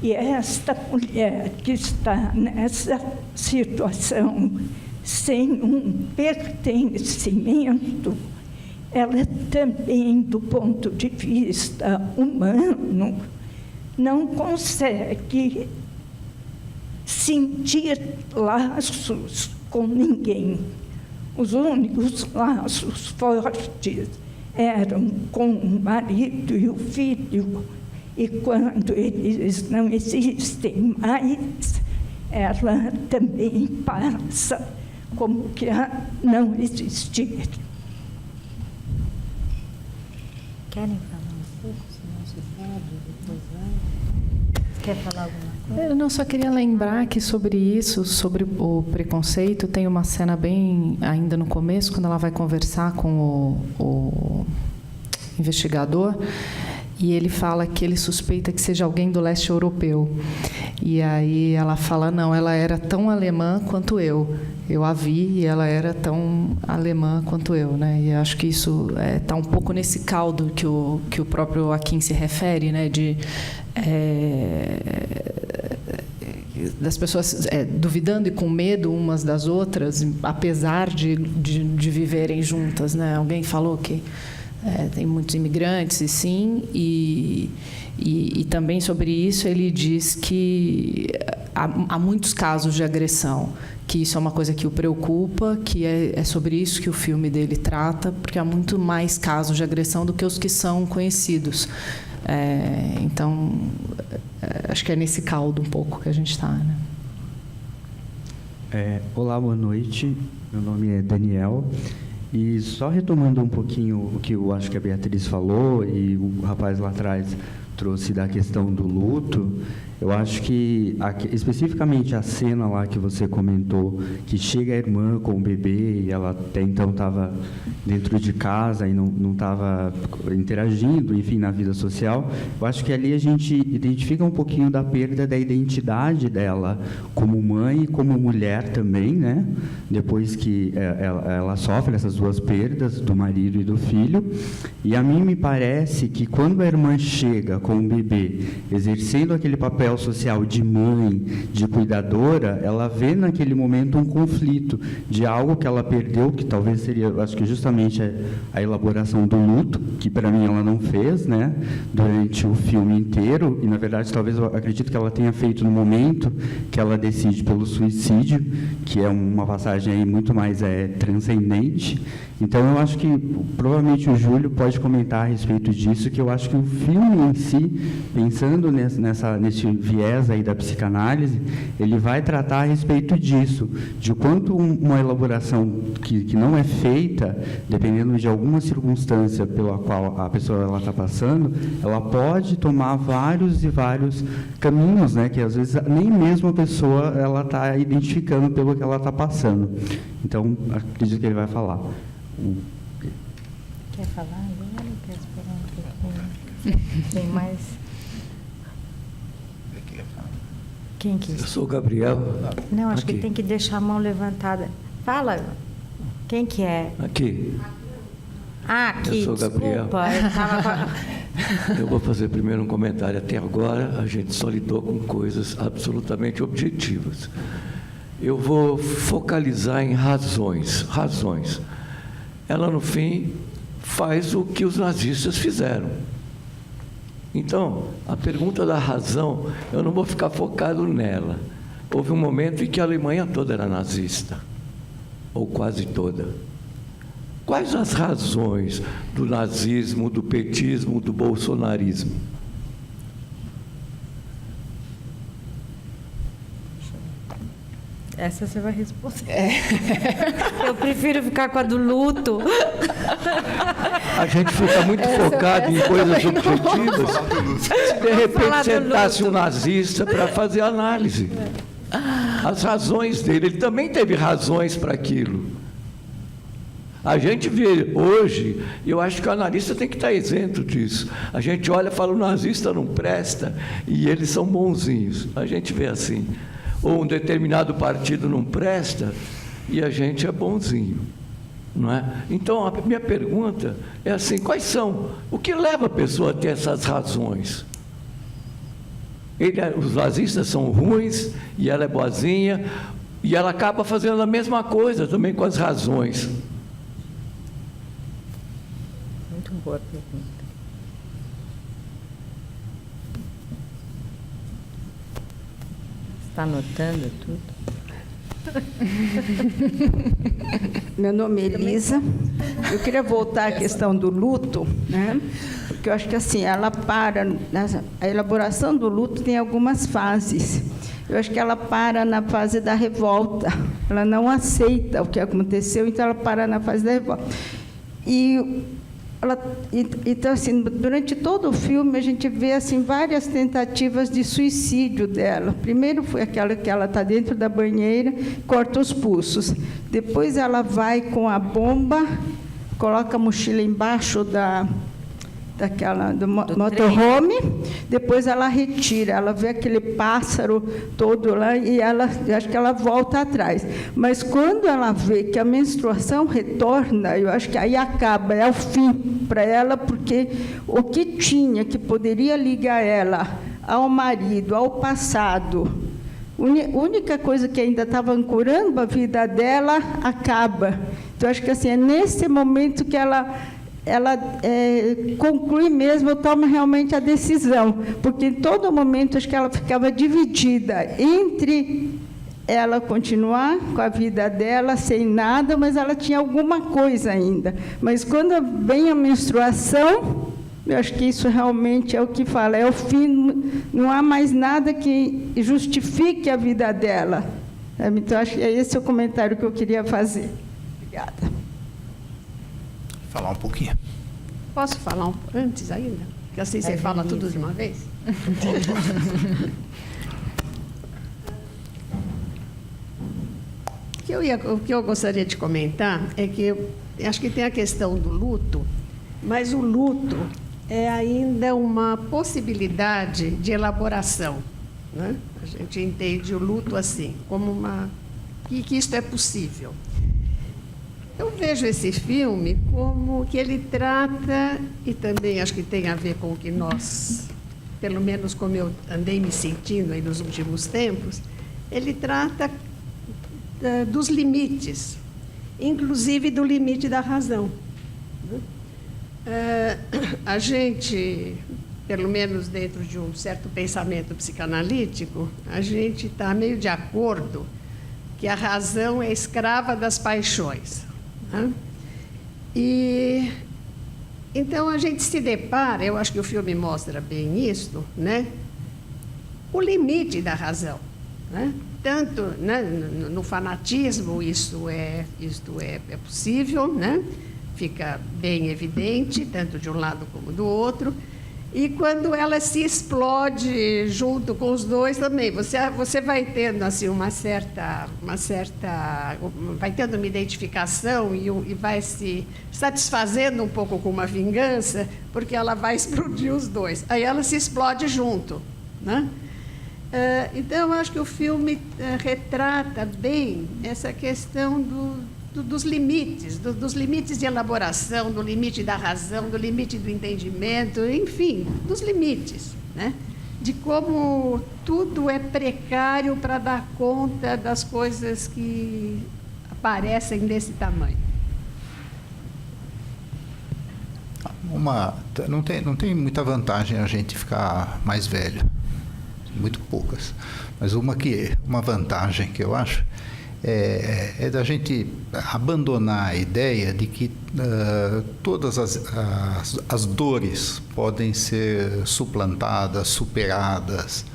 E esta mulher que está nessa situação, sem um pertencimento, ela também, do ponto de vista humano, não consegue sentir laços com ninguém. Os únicos laços fortes eram com o marido e o filho, e quando eles não existem mais, ela também passa como que a não existir. Querem falar um pouco sobre o nosso quadro? Depois vai? Quer falar alguma coisa? Eu não só queria lembrar que sobre isso, sobre o preconceito, tem uma cena bem ainda no começo, quando ela vai conversar com o investigador, e ele fala que ele suspeita que seja alguém do leste europeu. E aí ela fala: não, ela era tão alemã quanto eu. Eu a vi e ela era tão alemã quanto eu, né? E acho que isso está um pouco nesse caldo que o próprio Akin se refere, né? Das pessoas duvidando e com medo umas das outras, apesar de viverem juntas, né? Alguém falou que tem muitos imigrantes, e sim, e também sobre isso ele diz que há muitos casos de agressão, que isso é uma coisa que o preocupa, que é sobre isso que o filme dele trata, porque há muito mais casos de agressão do que os que são conhecidos. Então, acho que é nesse caldo um pouco que a gente está, né? Olá, boa noite. Meu nome é Daniel. E só retomando um pouquinho o que eu acho que a Beatriz falou e o rapaz lá atrás trouxe da questão do luto, eu acho que, especificamente a cena lá que você comentou, que chega a irmã com o bebê e ela até então estava dentro de casa e não estava interagindo, enfim, na vida social, eu acho que ali a gente identifica um pouquinho da perda da identidade dela como mãe e como mulher também, né? Depois que ela sofre essas duas perdas, do marido e do filho. E a mim me parece que quando a irmã chega com o bebê, exercendo aquele papel social de mãe, de cuidadora, ela vê naquele momento um conflito de algo que ela perdeu, que talvez seria, acho que justamente a elaboração do luto, que para mim ela não fez, né, durante o filme inteiro, e na verdade talvez eu acredito que ela tenha feito no momento que ela decide pelo suicídio, que é uma passagem aí muito mais transcendente. Então eu acho que provavelmente o Júlio pode comentar a respeito disso, que eu acho que o filme em si, pensando nesse viés aí da psicanálise, ele vai tratar a respeito disso, de quanto uma elaboração que não é feita, dependendo de alguma circunstância pela qual a pessoa está passando, ela pode tomar vários e vários caminhos, né, que às vezes nem mesmo a pessoa ela está identificando pelo que ela está passando. Então, acredito que ele vai falar. Quer falar agora ou quer esperar um pouquinho? Tem mais? Quem quis? Eu sou o Gabriel. Não, acho Aqui. que tem que deixar a mão levantada. Fala. Quem que é? Aqui. Ah, aqui. Eu sou o Gabriel. Desculpa, eu tava... Eu vou fazer primeiro um comentário. Até agora, a gente só lidou com coisas absolutamente objetivas. Eu vou focalizar em razões. Ela, no fim, faz o que os nazistas fizeram. Então, a pergunta da razão, eu não vou ficar focado nela. Houve um momento em que a Alemanha toda era nazista, ou quase toda. Quais as razões do nazismo, do petismo, do bolsonarismo? Essa você vai responder. Eu prefiro ficar com a do luto. A gente fica muito focado em coisas objetivas. Se de repente sentasse um nazista para fazer análise. As razões dele, ele também teve razões para aquilo. A gente vê hoje, eu acho que o analista tem que estar isento disso. A gente olha e fala, o nazista não presta e eles são bonzinhos. A gente vê assim. Ou um determinado partido não presta e a gente é bonzinho, não é? Então, a minha pergunta é assim, quais são? O que leva a pessoa a ter essas razões? Os nazistas são ruins e ela é boazinha e ela acaba fazendo a mesma coisa também com as razões. Muito boa pergunta. Está anotando tudo? Meu nome é Elisa. Eu queria voltar à questão do luto, né? Porque eu acho que assim, ela a elaboração do luto tem algumas fases. Eu acho que ela para na fase da revolta. Ela não aceita o que aconteceu, então ela para na fase da revolta. Então, assim, durante todo o filme, a gente vê assim, várias tentativas de suicídio dela. Primeiro foi aquela que ela está dentro da banheira, corta os pulsos. Depois ela vai com a bomba, coloca a mochila embaixo do motorhome, depois ela retira, ela vê aquele pássaro todo lá e eu acho que ela volta atrás. Mas quando ela vê que a menstruação retorna, eu acho que aí acaba, é o fim para ela, porque o que tinha, que poderia ligar ela ao marido, ao passado, a única coisa que ainda estava ancorando a vida dela, acaba. Então, acho que assim, é nesse momento que ela conclui mesmo, toma realmente a decisão, porque em todo momento acho que ela ficava dividida entre ela continuar com a vida dela sem nada, mas ela tinha alguma coisa ainda. Mas quando vem a menstruação, eu acho que isso realmente é o que fala, é o fim, não há mais nada que justifique a vida dela. Então, acho que é esse o comentário que eu queria fazer. Obrigada. Falar um pouquinho. Posso falar antes ainda? Porque assim você fala tudo de uma vez. O que eu gostaria de comentar é que eu acho que tem a questão do luto, mas o luto é ainda uma possibilidade de elaboração, né? A gente entende o luto assim, como que isto é possível. Eu vejo esse filme como que ele trata, e também acho que tem a ver com o que nós, pelo menos como eu andei me sentindo aí nos últimos tempos, ele trata dos limites, inclusive do limite da razão. A gente, pelo menos dentro de um certo pensamento psicanalítico, a gente está meio de acordo que a razão é escrava das paixões, né? E então a gente se depara, eu acho que o filme mostra bem isso, né? O limite da razão, né? Tanto, né, no fanatismo isto é possível, né? Fica bem evidente, tanto de um lado como do outro. E quando ela se explode junto com os dois também, você vai tendo assim uma certa vai tendo uma identificação e vai se satisfazendo um pouco com uma vingança, porque ela vai explodir os dois. Aí ela se explode junto, né? Então, eu acho que o filme retrata bem essa questão dos limites, dos limites de elaboração, do limite da razão, do limite do entendimento, enfim, dos limites, né? De como tudo é precário para dar conta das coisas que aparecem desse tamanho. Não tem muita vantagem a gente ficar mais velho. Muito poucas, mas uma vantagem que eu acho é da gente abandonar a ideia de que todas as dores podem ser suplantadas, superadas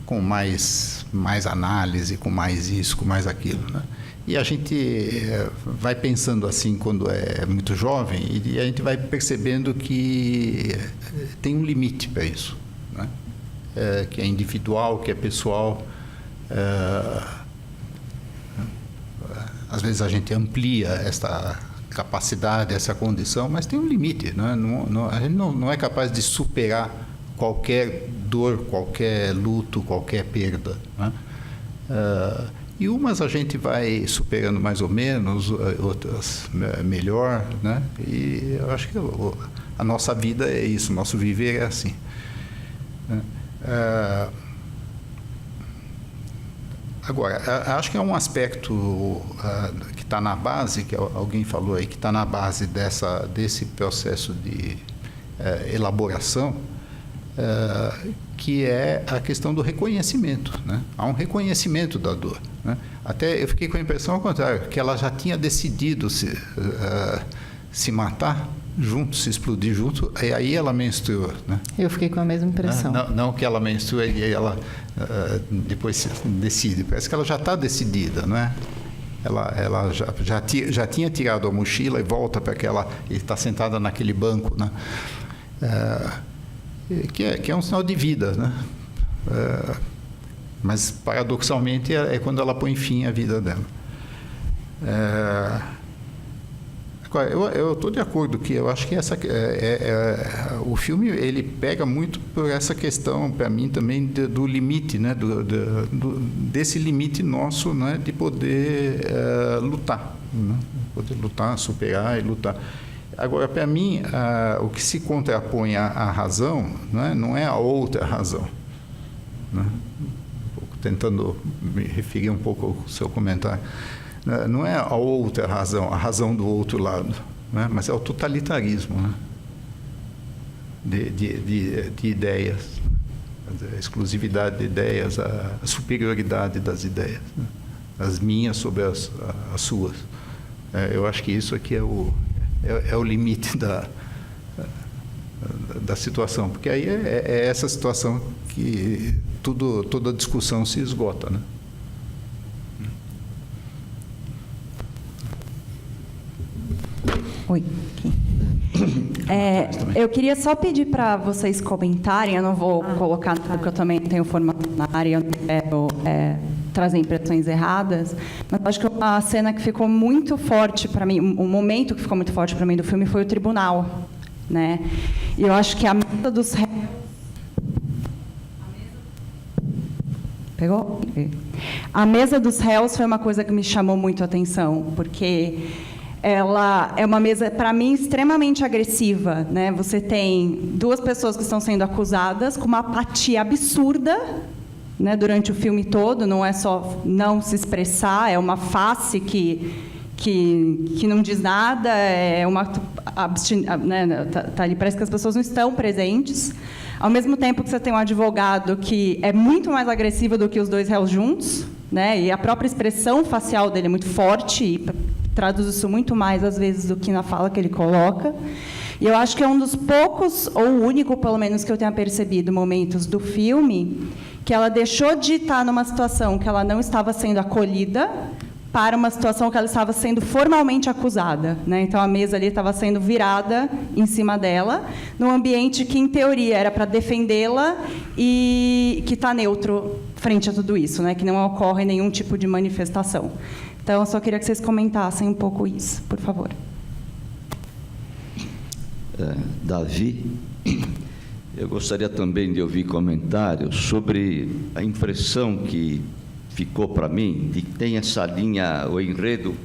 com mais análise, com mais isso, com mais aquilo, né? E a gente vai pensando assim quando é muito jovem e a gente vai percebendo que tem um limite para isso, né? Que é individual, que é pessoal. Às vezes a gente amplia essa capacidade, essa condição, mas tem um limite, né? A gente não é capaz de superar qualquer dor, qualquer luto, qualquer perda, né? E umas a gente vai superando mais ou menos, outras melhor, né? E eu acho que a nossa vida é isso, o nosso viver é assim, né? Agora, acho que é um aspecto que está na base, que alguém falou aí, que está na base desse processo de elaboração, que é a questão do reconhecimento, né? Há um reconhecimento da dor, né? Até eu fiquei com a impressão ao contrário, que ela já tinha decidido se matar junto, se explodir junto, e aí ela menstruou, né? Eu fiquei com a mesma impressão. Não que ela menstrua e aí ela depois decide. Parece que ela já está decidida, não é? Ela já tinha tirado a mochila e volta para aquela... E está sentada naquele banco, né? Que é um sinal de vida, né? Mas, paradoxalmente, é quando ela põe fim à vida dela. Agora, eu estou de acordo que eu acho que o filme ele pega muito por essa questão, para mim também, do limite, né? Desse limite nosso, né? De poder lutar, né? Poder lutar, superar e lutar. Agora, para mim, o que se contrapõe à razão, né? Não é a outra razão, né? Tentando me referir um pouco ao seu comentário. Não é a outra razão, a razão do outro lado, né? Mas é o totalitarismo, né? de ideias, a exclusividade de ideias, a superioridade das ideias, né? As minhas sobre as suas. Eu acho que isso aqui é o limite da situação, porque aí é essa situação que toda a discussão se esgota, né? Oi. Eu queria só pedir para vocês comentarem, eu não vou colocar nada, porque eu também tenho formação na área, eu não quero trazer impressões erradas, mas acho que uma cena que ficou muito forte para mim, um momento que ficou muito forte para mim do filme foi o tribunal, né? E eu acho que a mesa dos réus... Pegou? A mesa dos réus foi uma coisa que me chamou muito a atenção, porque ela é uma mesa, para mim, extremamente agressiva, né? Você tem duas pessoas que estão sendo acusadas com uma apatia absurda, né, durante o filme todo, não é só não se expressar, é uma face que não diz nada, é uma né, tá ali, parece que as pessoas não estão presentes. Ao mesmo tempo que você tem um advogado que é muito mais agressivo do que os dois réus juntos, né, e a própria expressão facial dele é muito forte e traduz isso muito mais, às vezes, do que na fala que ele coloca. E eu acho que é um dos poucos, ou o único, pelo menos, que eu tenha percebido, momentos do filme, que ela deixou de estar numa situação que ela não estava sendo acolhida para uma situação que ela estava sendo formalmente acusada, né? Então, a mesa ali estava sendo virada em cima dela, num ambiente que, em teoria, era para defendê-la e que está neutro frente a tudo isso, né? Que não ocorre nenhum tipo de manifestação. Então, eu só queria que vocês comentassem um pouco isso, por favor. Davi, eu gostaria também de ouvir comentários sobre a impressão que ficou para mim de que tem essa linha, o enredo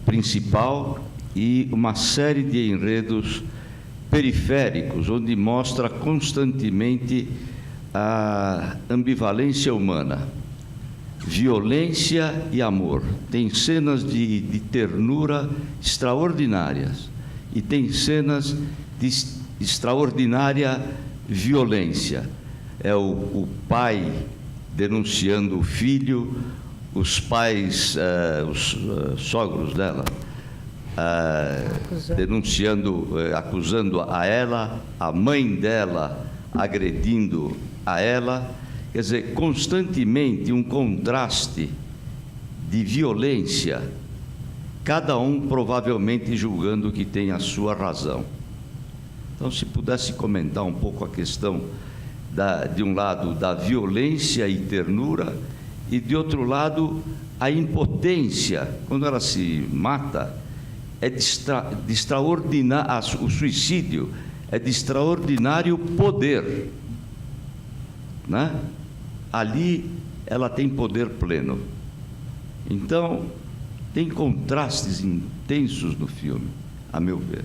principal e uma série de enredos periféricos, onde mostra constantemente a ambivalência humana, violência e amor. Tem cenas de ternura extraordinárias e tem cenas de extraordinária violência. É o pai denunciando o filho, os pais, os sogros dela, acusando a ela, a mãe dela agredindo a ela. Quer dizer, constantemente um contraste de violência, cada um provavelmente julgando que tem a sua razão. Então, se pudesse comentar um pouco a questão de um lado, da violência e ternura, e, de outro lado, a impotência. Quando ela se mata, é de extraordinário, o suicídio é de extraordinário poder, né? Ali, ela tem poder pleno. Então, tem contrastes intensos no filme, a meu ver.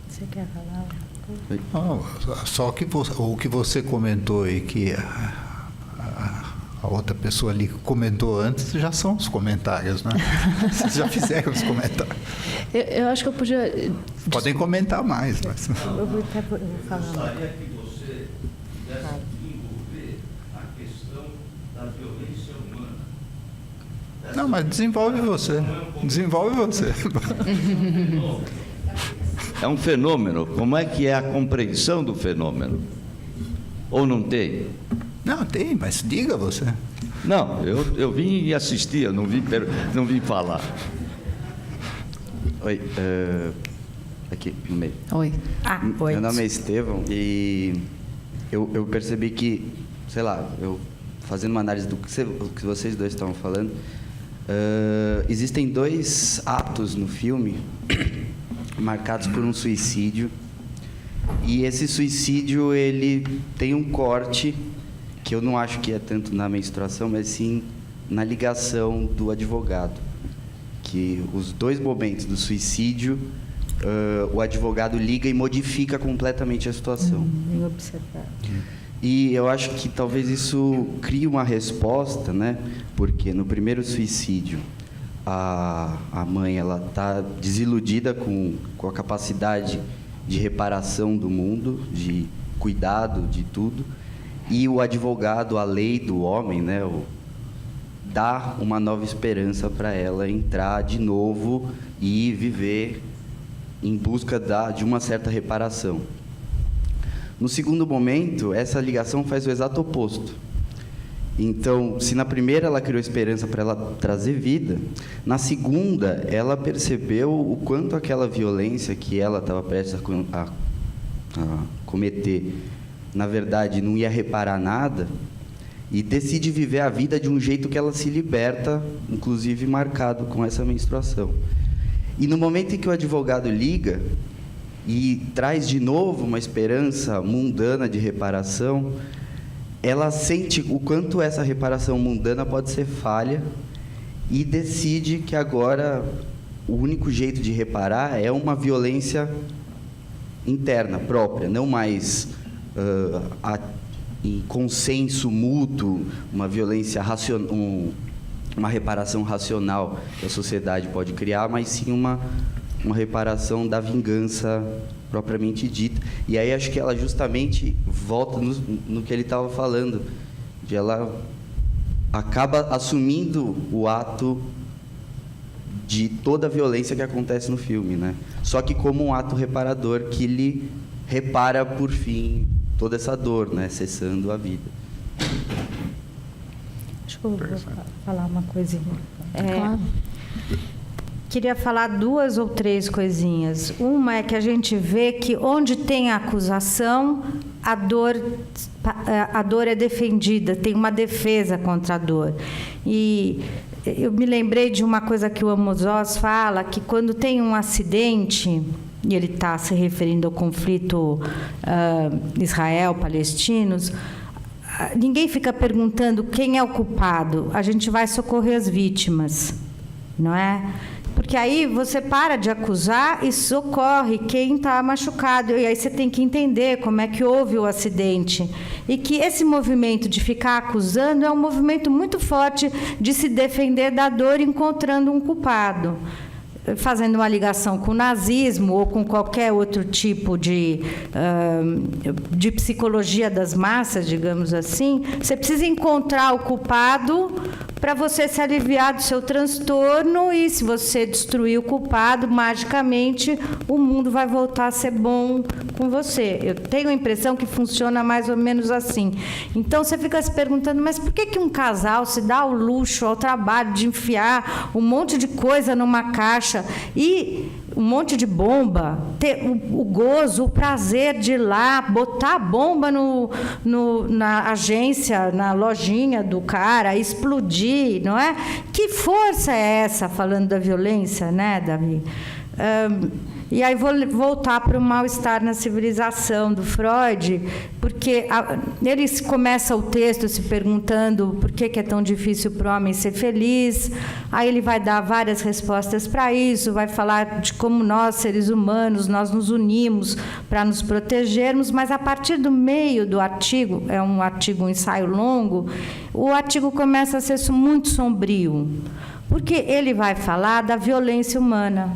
Você quer falar? Só o que você comentou aí, que a outra pessoa ali comentou antes, já são os comentários, né? Vocês já fizeram os comentários. Eu acho que eu podia... Podem comentar mais. Mas... Eu vou falar. Gostaria que você pudesse desenvolver a questão da violência humana. Não, mas desenvolve você. Desenvolve você. É um fenômeno. Como é que é a compreensão do fenômeno? Ou não tem? Não, tem, mas diga você. Não, eu vim assistir, eu não vim falar. Oi, aqui no meio. Oi. Meu nome é Estevão e eu percebi que, sei lá, eu fazendo uma análise do que vocês dois estavam falando, existem dois atos no filme marcados por um suicídio, e esse suicídio ele tem um corte que eu não acho que é tanto na menstruação, mas sim na ligação do advogado, que os dois momentos do suicídio, o advogado liga e modifica completamente a situação. Bem observado. E eu acho que talvez isso crie uma resposta, né? Porque no primeiro suicídio, a mãe ela está desiludida com a capacidade de reparação do mundo, de cuidado de tudo, e o advogado, a lei do homem, né, dá uma nova esperança para ela entrar de novo e viver em busca de uma certa reparação. No segundo momento, essa ligação faz o exato oposto. Então, se na primeira ela criou esperança para ela trazer vida, na segunda ela percebeu o quanto aquela violência que ela estava prestes a cometer, na verdade, não ia reparar nada, e decide viver a vida de um jeito que ela se liberta, inclusive marcado com essa menstruação. E no momento em que o advogado liga e traz de novo uma esperança mundana de reparação, ela sente o quanto essa reparação mundana pode ser falha e decide que agora o único jeito de reparar é uma violência interna, própria, não mais em consenso mútuo, uma violência uma reparação racional que a sociedade pode criar, mas sim uma reparação da vingança propriamente dita. E aí acho que ela justamente volta no que ele estava falando, de ela acaba assumindo o ato de toda a violência que acontece no filme, né? Só que como um ato reparador que lhe repara, por fim, toda essa dor, né? Cessando a vida. Deixa eu falar uma coisinha. Claro. Queria falar 2 ou 3 coisinhas. Uma é que a gente vê que onde tem a acusação, a dor é defendida, tem uma defesa contra a dor. E eu me lembrei de uma coisa que o Amos Oz fala, que quando tem um acidente, e ele está se referindo ao conflito Israel-Palestinos, ninguém fica perguntando quem é o culpado, a gente vai socorrer as vítimas, não é? Porque aí você para de acusar e socorre quem está machucado. E aí você tem que entender como é que houve o acidente. E que esse movimento de ficar acusando é um movimento muito forte de se defender da dor encontrando um culpado. Fazendo uma ligação com o nazismo ou com qualquer outro tipo de psicologia das massas, digamos assim, você precisa encontrar o culpado para você se aliviar do seu transtorno, e se você destruir o culpado, magicamente o mundo vai voltar a ser bom com você. Eu tenho a impressão que funciona mais ou menos assim. Então você fica se perguntando, mas por que um casal se dá ao luxo, ao trabalho de enfiar um monte de coisa numa caixa e um monte de bomba, ter o gozo, o prazer de ir lá, botar a bomba na agência, na lojinha do cara, explodir, não é? Que força é essa, falando da violência, né, Davi? E aí vou voltar para o mal-estar na civilização do Freud, porque ele começa o texto se perguntando por que é tão difícil para o homem ser feliz. Aí ele vai dar várias respostas para isso, vai falar de como nós, seres humanos, nós nos unimos para nos protegermos, mas a partir do meio do artigo, é um artigo, um ensaio longo, o artigo começa a ser muito sombrio, porque ele vai falar da violência humana.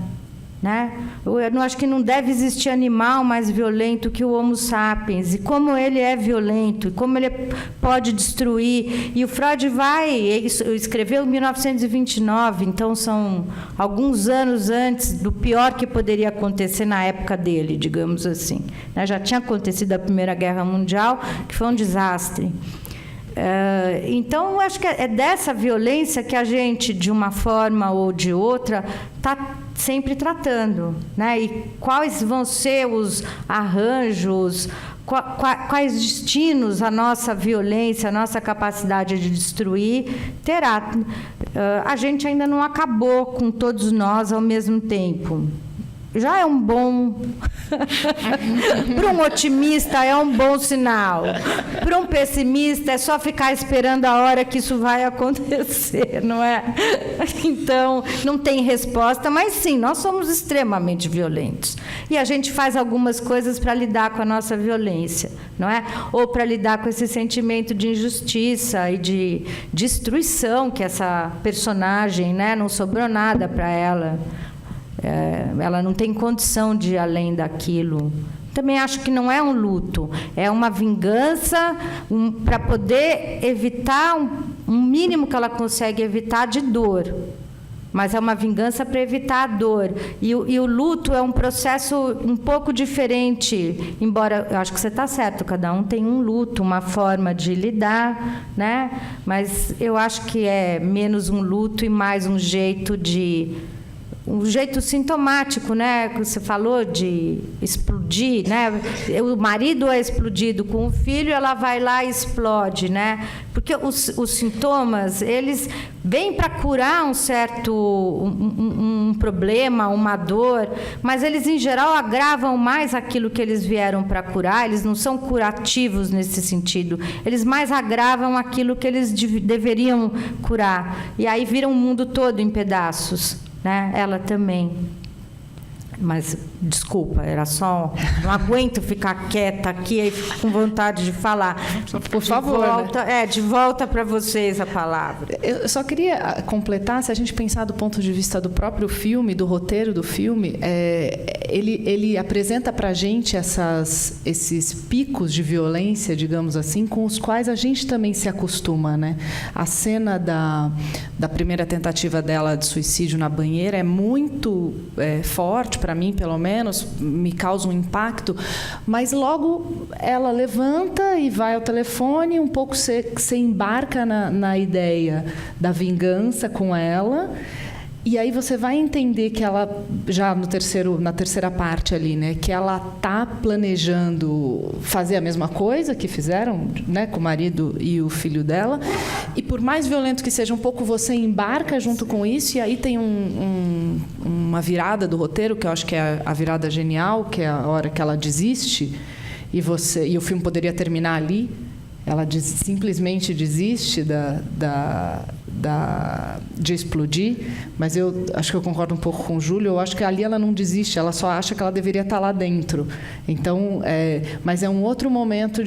Né? Eu não acho que não deve existir animal mais violento que o Homo sapiens, e como ele é violento, e como ele pode destruir. E o Freud escreveu em 1929, então são alguns anos antes do pior que poderia acontecer na época dele, digamos assim. Já tinha acontecido a Primeira Guerra Mundial, que foi um desastre. Então, eu acho que é dessa violência que a gente, de uma forma ou de outra, está sempre tratando, né? E quais vão ser os arranjos, quais destinos a nossa violência, a nossa capacidade de destruir terá. A gente ainda não acabou com todos nós ao mesmo tempo. Já é um bom... Para um otimista é um bom sinal. Para um pessimista é só ficar esperando a hora que isso vai acontecer, não é? Então, não tem resposta, mas sim, nós somos extremamente violentos. E a gente faz algumas coisas para lidar com a nossa violência, não é? Ou para lidar com esse sentimento de injustiça e de destruição que essa personagem, né, não sobrou nada para ela. Ela não tem condição de ir além daquilo. Também acho que não é um luto, é uma vingança para poder evitar um mínimo que ela consegue evitar de dor. mas é uma vingança para evitar a dor. E o luto é um processo um pouco diferente, embora eu acho que você está certo, cada um tem um luto, uma forma de lidar, né? Mas eu acho que é menos um luto e mais um jeito sintomático, né? Que você falou de explodir, né? O marido é explodido com o filho, ela vai lá e explode, né? Porque os sintomas, eles vêm para curar um certo um problema, uma dor, mas eles em geral agravam mais aquilo que eles vieram para curar. Eles não são curativos nesse sentido. Eles mais agravam aquilo que eles deveriam curar. E aí viram o mundo todo em pedaços. Né? Ela também. Mas, desculpa, era só... Não aguento ficar quieta aqui e fico com vontade de falar. Por favor. De volta para vocês a palavra. Eu só queria completar, se a gente pensar do ponto de vista do próprio filme, do roteiro do filme, ele apresenta para a gente esses picos de violência, digamos assim, com os quais a gente também se acostuma, né? A cena da primeira tentativa dela de suicídio na banheira é muito forte, para mim, pelo menos, me causa um impacto, mas logo ela levanta e vai ao telefone, um pouco você embarca na ideia da vingança com ela, e aí você vai entender que ela, já na terceira parte ali, né, que ela está planejando fazer a mesma coisa que fizeram, né, com o marido e o filho dela, e por mais violento que seja, um pouco você embarca junto com isso, e aí tem uma virada do roteiro, que eu acho que é a virada genial, que é a hora que ela desiste, e o filme poderia terminar ali. Ela simplesmente desiste de explodir, mas eu acho que eu concordo um pouco com o Júlio. Eu acho que ali ela não desiste, ela só acha que ela deveria estar lá dentro. Então, mas é um outro momento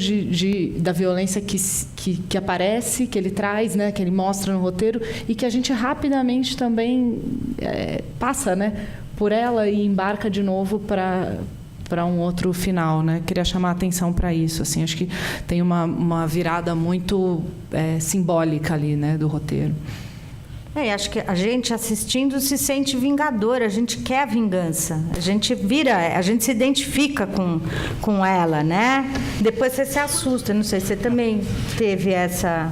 da violência que aparece, que ele traz, né, que ele mostra no roteiro, e que a gente rapidamente também passa, né, por ela e embarca de novo para um outro final, né? Queria chamar a atenção para isso. Assim, acho que tem uma virada muito simbólica ali, né, do roteiro. Acho que a gente assistindo se sente vingador, a gente quer a vingança, a gente se identifica com ela, né? Depois você se assusta, não sei, você também teve essa...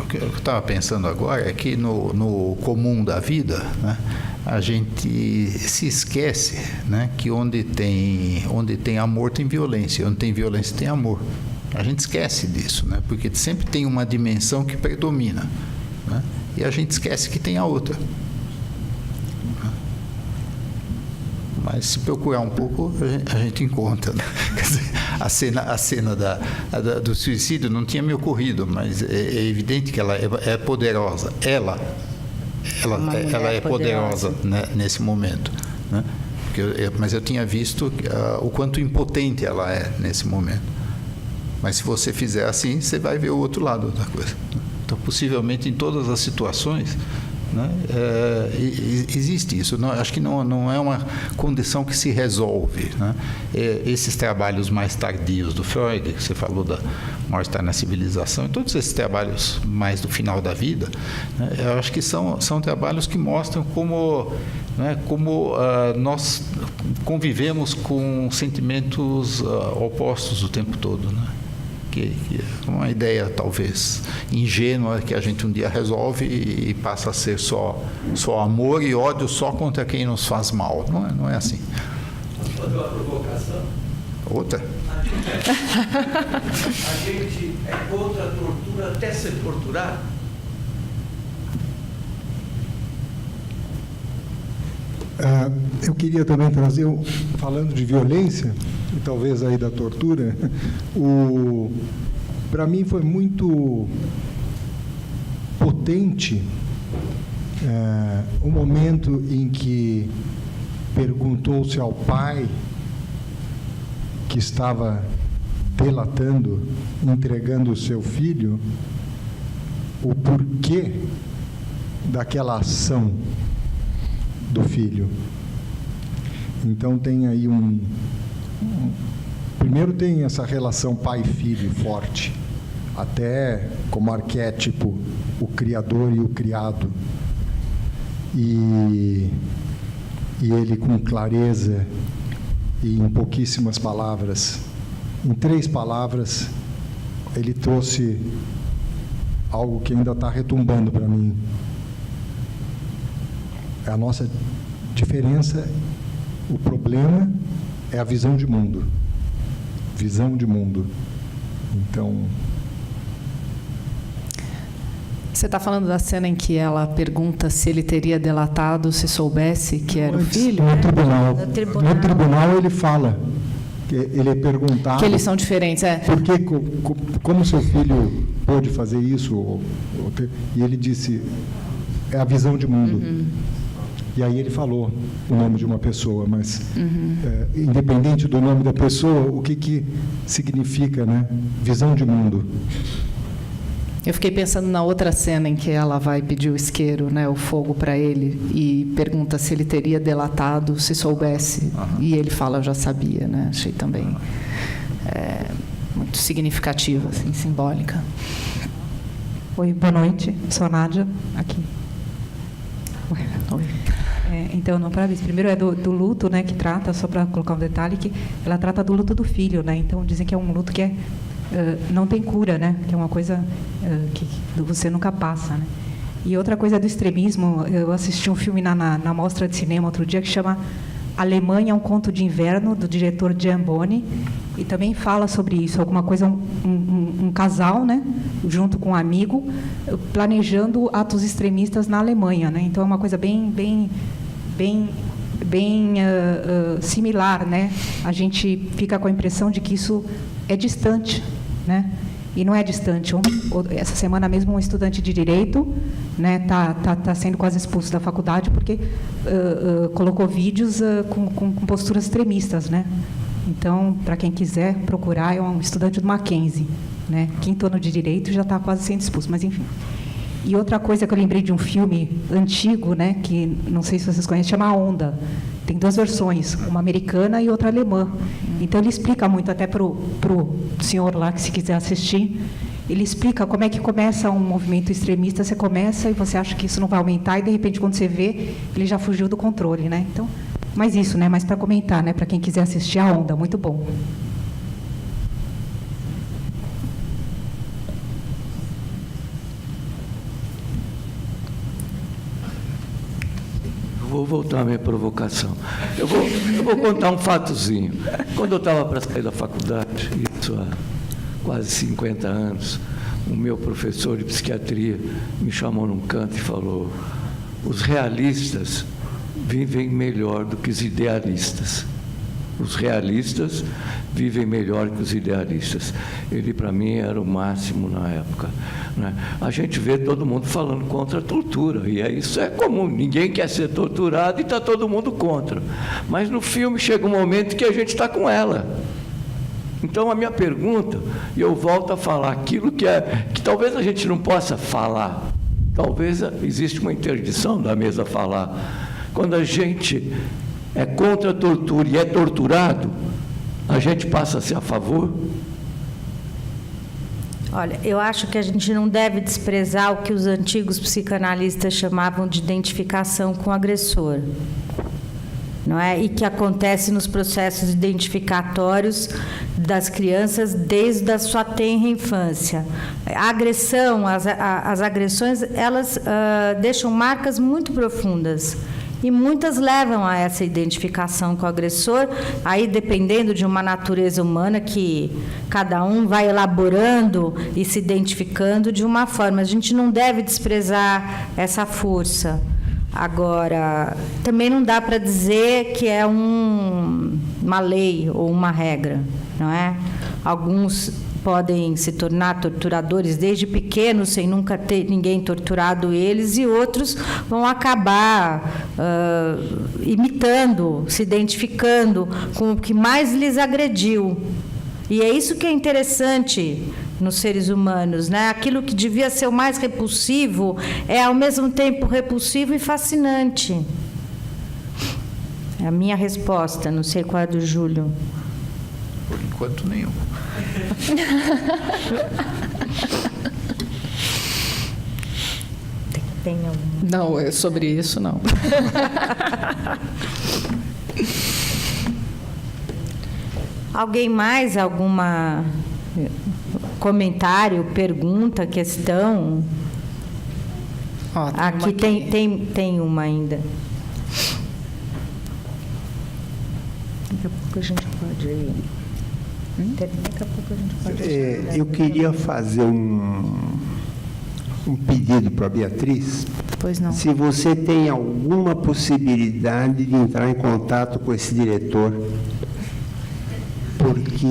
O que eu estava pensando agora é que no comum da vida, né, a gente se esquece, né, que onde tem amor tem violência, onde tem violência tem amor. A gente esquece disso, né, porque sempre tem uma dimensão que predomina, né, e a gente esquece que tem a outra. Mas se procurar um pouco, a gente encontra, né? Quer dizer, a cena do suicídio não tinha me ocorrido, mas é evidente que ela é poderosa. Ela é poderosa, né, nesse momento, né? Mas eu tinha visto o quanto impotente ela é nesse momento. Mas se você fizer assim, você vai ver o outro lado da coisa. Então, possivelmente, em todas as situações, né, existe isso. Não, acho que não é uma condição que se resolve, né? Esses trabalhos mais tardios do Freud, que você falou da mal-estar na civilização, e todos esses trabalhos mais do final da vida, né, eu acho que são trabalhos que mostram como nós convivemos com sentimentos opostos o tempo todo, né? Que é uma ideia talvez ingênua que a gente um dia resolve e passa a ser só amor e ódio só contra quem nos faz mal. Não é assim. Posso fazer uma provocação? Outra? A gente é contra a tortura até ser torturado? Eu queria também trazer, falando de violência, e talvez aí da tortura, para mim foi muito potente o momento em que perguntou-se ao pai que estava delatando, entregando o seu filho, o porquê daquela ação do filho. Então tem aí primeiro tem essa relação pai-filho forte, até como arquétipo o criador e o criado. E ele, com clareza e em pouquíssimas palavras, em 3 palavras, ele trouxe algo que ainda está retumbando para mim. A nossa diferença, o problema é a visão de mundo. Visão de mundo. Então... Você está falando da cena em que ela pergunta se ele teria delatado se soubesse que era o filho? No tribunal ele fala, que ele é perguntado... Que eles são diferentes, é. Porque, como seu filho pôde fazer isso? E ele disse, é a visão de mundo. E aí ele falou o nome de uma pessoa, mas independente do nome da pessoa, o que significa, né? Visão de mundo. Eu fiquei pensando na outra cena em que ela vai pedir o isqueiro, né, o fogo para ele, e pergunta se ele teria delatado se soubesse. E ele fala, eu já sabia, né? Achei também muito significativa, assim, simbólica. Oi, boa noite. Sou a Nádia, aqui. Oi. Então, não, parabéns. Primeiro é do luto, né, que trata, só para colocar um detalhe, que ela trata do luto do filho, né? Então, dizem que é um luto que não tem cura, né? Que é uma coisa que você nunca passa, né? E outra coisa do extremismo, eu assisti um filme na mostra de cinema outro dia que chama Alemanha, um conto de inverno, do diretor Giamboni, e também fala sobre isso, alguma coisa, um casal, né, junto com um amigo, planejando atos extremistas na Alemanha, né? Então é uma coisa bem similar, né? A gente fica com a impressão de que isso é distante, né? E não é distante. Essa semana mesmo um estudante de direito, né, tá sendo quase expulso da faculdade porque colocou vídeos com posturas extremistas, né? Então, para quem quiser procurar, é um estudante do Mackenzie, né? 5º ano de direito, já está quase sendo expulso, mas enfim. E outra coisa que eu lembrei de um filme antigo, né, que não sei se vocês conhecem, chama A Onda. Tem 2 versões, uma americana e outra alemã. Então ele explica muito, até pro senhor lá que se quiser assistir, ele explica como é que começa um movimento extremista. Você começa e você acha que isso não vai aumentar e de repente quando você vê, ele já fugiu do controle, né? Então, mas isso, né, mais para comentar, né, para quem quiser assistir A Onda, muito bom. Vou voltar à minha provocação. Eu vou contar um fatozinho. Quando eu estava para sair da faculdade, isso há quase 50 anos, o meu professor de psiquiatria me chamou num canto e falou: os realistas vivem melhor do que os idealistas. Os realistas vivem melhor que os idealistas. Ele, para mim, era o máximo na época, né? A gente vê todo mundo falando contra a tortura, e isso é comum. Ninguém quer ser torturado e está todo mundo contra. Mas no filme chega um momento que a gente está com ela. Então, a minha pergunta, e eu volto a falar aquilo que talvez a gente não possa falar. Talvez exista uma interdição da mesa falar. Quando a gente é contra a tortura e é torturado, a gente passa a ser a favor? Olha, eu acho que a gente não deve desprezar o que os antigos psicanalistas chamavam de identificação com o agressor, não é? E que acontece nos processos identificatórios das crianças desde a sua tenra infância. A agressão, as agressões, elas deixam marcas muito profundas. E muitas levam a essa identificação com o agressor, aí dependendo de uma natureza humana que cada um vai elaborando e se identificando de uma forma. A gente não deve desprezar essa força. Agora, também não dá para dizer que é uma lei ou uma regra, não é? Alguns podem se tornar torturadores desde pequenos, sem nunca ter ninguém torturado eles, e outros vão acabar imitando, se identificando com o que mais lhes agrediu. E é isso que é interessante nos seres humanos, né? Aquilo que devia ser o mais repulsivo é, ao mesmo tempo, repulsivo e fascinante. É a minha resposta, não sei qual é a do Júlio. Por enquanto, nenhum. Tem algum? Não, sobre isso, não. Alguém mais? Alguma comentário, pergunta, questão? Aqui tem uma ainda. Daqui a pouco a gente pode ir. Daqui a pouco a gente pode ir. Eu queria fazer um pedido para a Beatriz. Pois não. Se você tem alguma possibilidade de entrar em contato com esse diretor, porque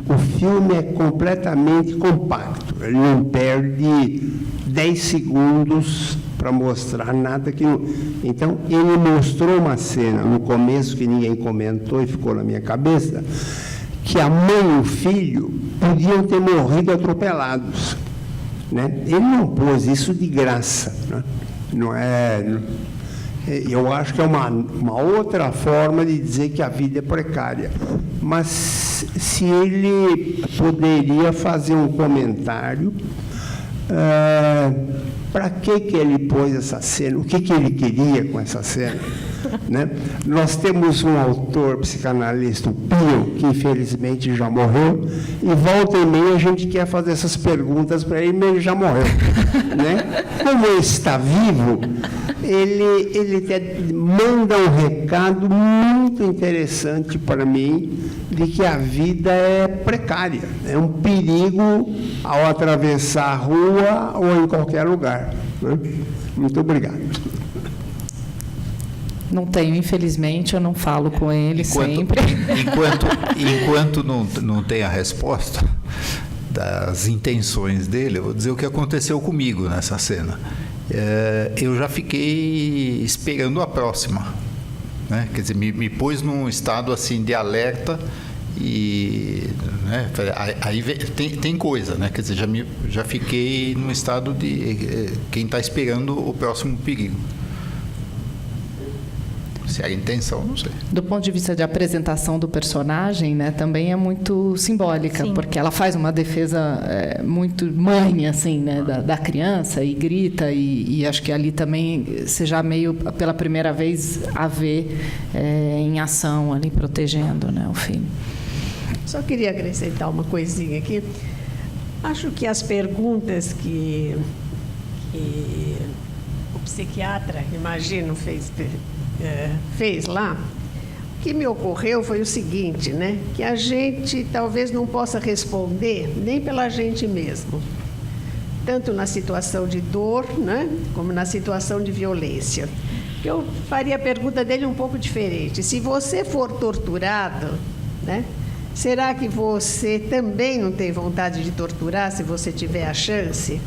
o filme é completamente compacto. Ele não perde 10 segundos para mostrar nada que não... Então, ele mostrou uma cena no começo que ninguém comentou e ficou na minha cabeça, que a mãe e o filho podiam ter morrido atropelados. Né? Ele não pôs isso de graça. Né? Não é... Eu acho que é uma outra forma de dizer que a vida é precária. Mas se ele poderia fazer um comentário, para que ele pôs essa cena? O que ele queria com essa cena? Né? Nós temos um autor psicanalista, o Pio, que infelizmente já morreu, e volta e meia a gente quer fazer essas perguntas para ele, mas ele já morreu. Né? Como ele está vivo, ele manda um recado muito interessante para mim de que a vida é precária, é um perigo ao atravessar a rua ou em qualquer lugar. Né? Muito obrigado. Não tenho, infelizmente, eu não falo com ele sempre. Enquanto não tem a resposta das intenções dele, eu vou dizer o que aconteceu comigo nessa cena. Eu já fiquei esperando a próxima. Né? Quer dizer, me pôs num estado assim de alerta e... Né? Aí tem coisa, né? Quer dizer, já fiquei num estado de quem está esperando o próximo perigo. Se é a intenção, não sei. Do ponto de vista de apresentação do personagem, né, também é muito simbólica. Sim. Porque ela faz uma defesa muito mãe, assim, né, da criança, e grita, e acho que ali também você já meio, pela primeira vez, a vê em ação, ali, protegendo, né, o filho. Só queria acrescentar uma coisinha aqui. Acho que as perguntas que o psiquiatra, imagino, fez lá, o que me ocorreu foi o seguinte, né? Que a gente talvez não possa responder nem pela gente mesmo, tanto na situação de dor, né? Como na situação de violência. Eu faria a pergunta dele um pouco diferente. Se você for torturado, né? Será que você também não tem vontade de torturar se você tiver a chance?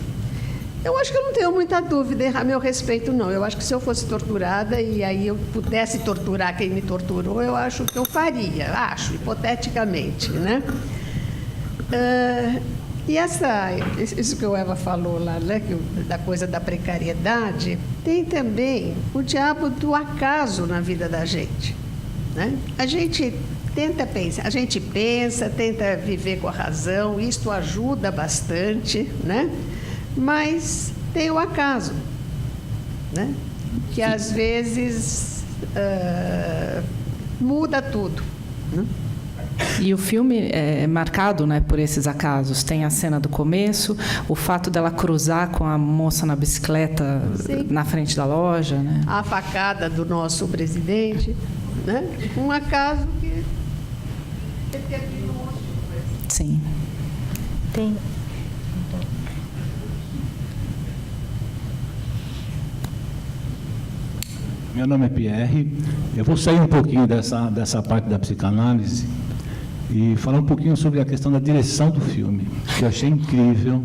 Eu acho que eu não tenho muita dúvida a meu respeito, não. Eu acho que se eu fosse torturada e aí eu pudesse torturar quem me torturou, eu acho que eu faria, hipoteticamente, né? E isso que o Eva falou lá, né, da coisa da precariedade, tem também o diabo do acaso na vida da gente, né? A gente tenta pensar, tenta viver com a razão, isto ajuda bastante, né? Mas tem o acaso, né? Que às vezes muda tudo, né? E o filme é marcado, né, por esses acasos. Tem a cena do começo, o fato dela cruzar com a moça na bicicleta. Sim. Na frente da loja, né? A facada do nosso presidente, né? Um acaso que determinou. Sim. Tem. Meu nome é Pierre. Eu vou sair um pouquinho dessa parte da psicanálise e falar um pouquinho sobre a questão da direção do filme, que eu achei incrível,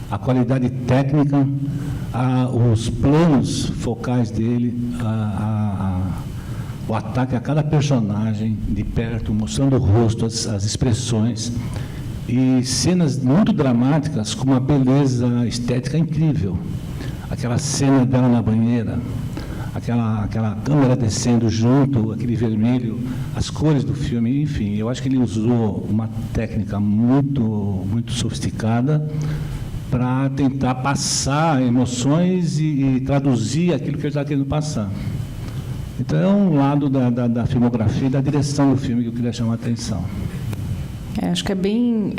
a qualidade técnica, os planos focais dele, o ataque a cada personagem de perto, mostrando o rosto, as expressões, e cenas muito dramáticas com uma beleza estética incrível. Aquela cena dela na banheira, aquela câmera descendo junto, aquele vermelho, as cores do filme, enfim, eu acho que ele usou uma técnica muito sofisticada para tentar passar emoções e traduzir aquilo que ele está querendo passar. Então, é um lado da filmografia e da direção do filme que eu queria chamar a atenção. Acho que é bem...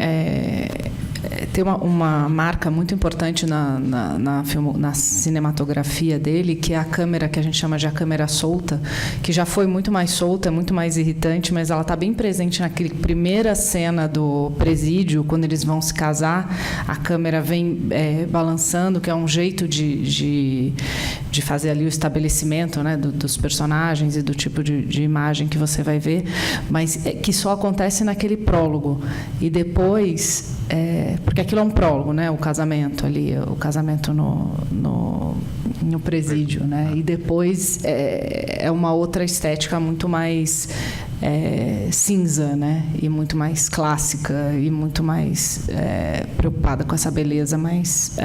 tem uma marca muito importante na cinematografia dele, que é a câmera que a gente chama de a câmera solta, que já foi muito mais solta, muito mais irritante, mas ela está bem presente naquela primeira cena do presídio, quando eles vão se casar, a câmera vem balançando, que é um jeito de fazer ali o estabelecimento, né, dos personagens e do tipo de imagem que você vai ver, mas que só acontece naquele prólogo. E depois... porque aquilo é um prólogo, né? O casamento ali, o casamento no presídio, né? E depois é uma outra estética muito mais cinza, né? E muito mais clássica e muito mais preocupada com essa beleza mais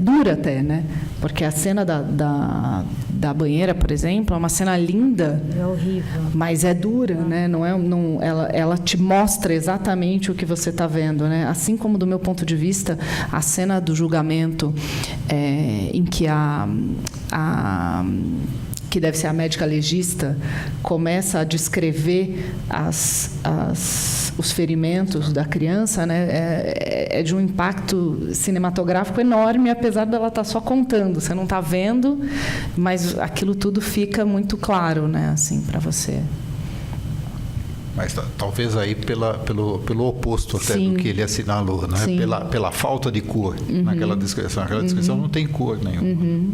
dura até, né? Porque a cena da banheira, por exemplo, é uma cena linda. É horrível. Mas é dura, né? Ela te mostra exatamente o que você está vendo, né? Assim como, do meu ponto de vista, a cena do julgamento em que que deve ser a médica legista, começa a descrever os ferimentos da criança, né? É de um impacto cinematográfico enorme, apesar dela estar só contando. Você não está vendo, mas aquilo tudo fica muito claro, né? Assim, para você. Mas talvez aí pelo oposto até Sim. do que ele assinalou, né? Pela falta de cor naquela descrição. Aquela descrição não tem cor nenhuma.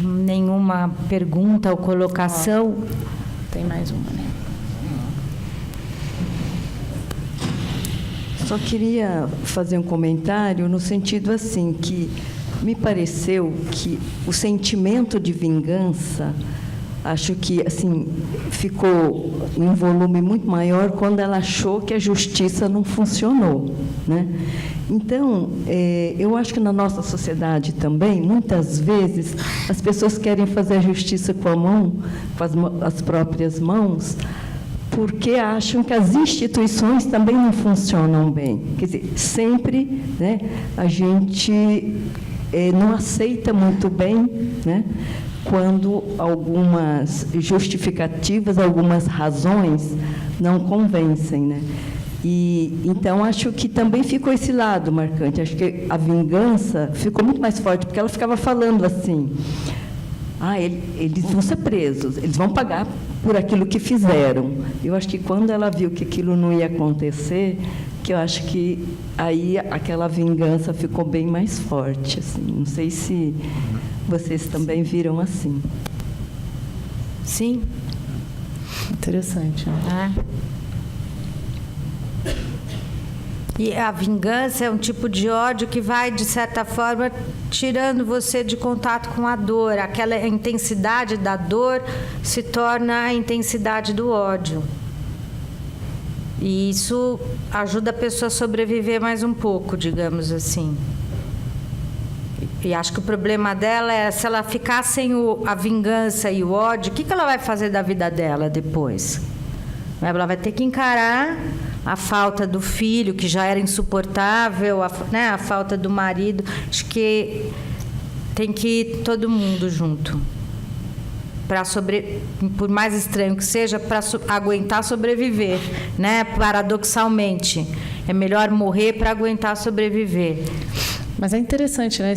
Nenhuma pergunta ou colocação? Tem mais uma, né? Só queria fazer um comentário no sentido assim, que me pareceu que o sentimento de vingança, acho que assim ficou em um volume muito maior quando ela achou que a justiça não funcionou, né? Então, eu acho que na nossa sociedade também, muitas vezes, as pessoas querem fazer a justiça com a mão, com as próprias mãos, porque acham que as instituições também não funcionam bem. Quer dizer, sempre, né, a gente não aceita muito bem, né, quando algumas justificativas, algumas razões não convencem, né? E então acho que também ficou esse lado marcante. Acho que a vingança ficou muito mais forte, porque ela ficava falando assim: eles vão ser presos, eles vão pagar por aquilo que fizeram. Eu acho que quando ela viu que aquilo não ia acontecer, que eu acho que aí aquela vingança ficou bem mais forte, assim. Não sei se vocês também viram assim. Sim. Interessante, né? E a vingança é um tipo de ódio que vai, de certa forma, tirando você de contato com a dor. Aquela intensidade da dor se torna a intensidade do ódio. E isso ajuda a pessoa a sobreviver mais um pouco, digamos assim. E acho que o problema dela é, se ela ficar sem a vingança e o ódio, o que ela vai fazer da vida dela depois? Ela vai ter que encarar a falta do filho, que já era insuportável, a falta do marido. Acho que tem que ir todo mundo junto. Por mais estranho que seja, para aguentar sobreviver, né? Paradoxalmente. É melhor morrer para aguentar sobreviver. Mas é interessante, né?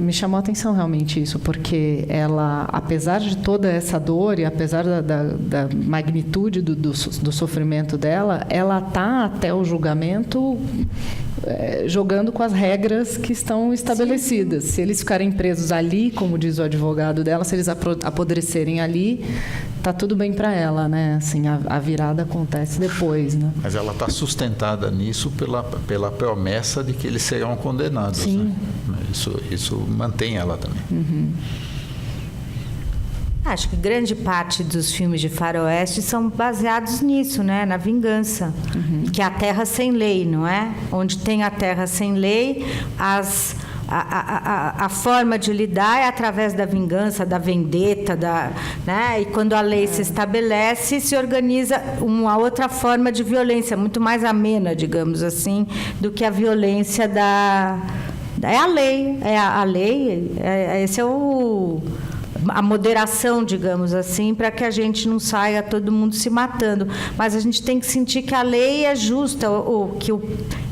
Me chamou a atenção realmente isso, porque ela, apesar de toda essa dor e apesar da magnitude do sofrimento dela, ela está até o julgamento jogando com as regras que estão estabelecidas. Sim. Se eles ficarem presos ali, como diz o advogado dela, se eles apodrecerem ali, tá tudo bem para ela, né? Assim, a virada acontece depois, né? Mas ela está sustentada nisso pela promessa de que eles serão condenados. Sim. Né? Isso mantém ela também. Uhum. Acho que grande parte dos filmes de faroeste são baseados nisso, né? Na vingança. Que é a terra sem lei, não é? Onde tem a terra sem lei, a forma de lidar é através da vingança, da vendetta, né? E quando a lei se estabelece, se organiza uma outra forma de violência, muito mais amena, digamos assim, do que a violência É a lei. Esse é a moderação, digamos assim, para que a gente não saia todo mundo se matando. Mas a gente tem que sentir que a lei é justa, que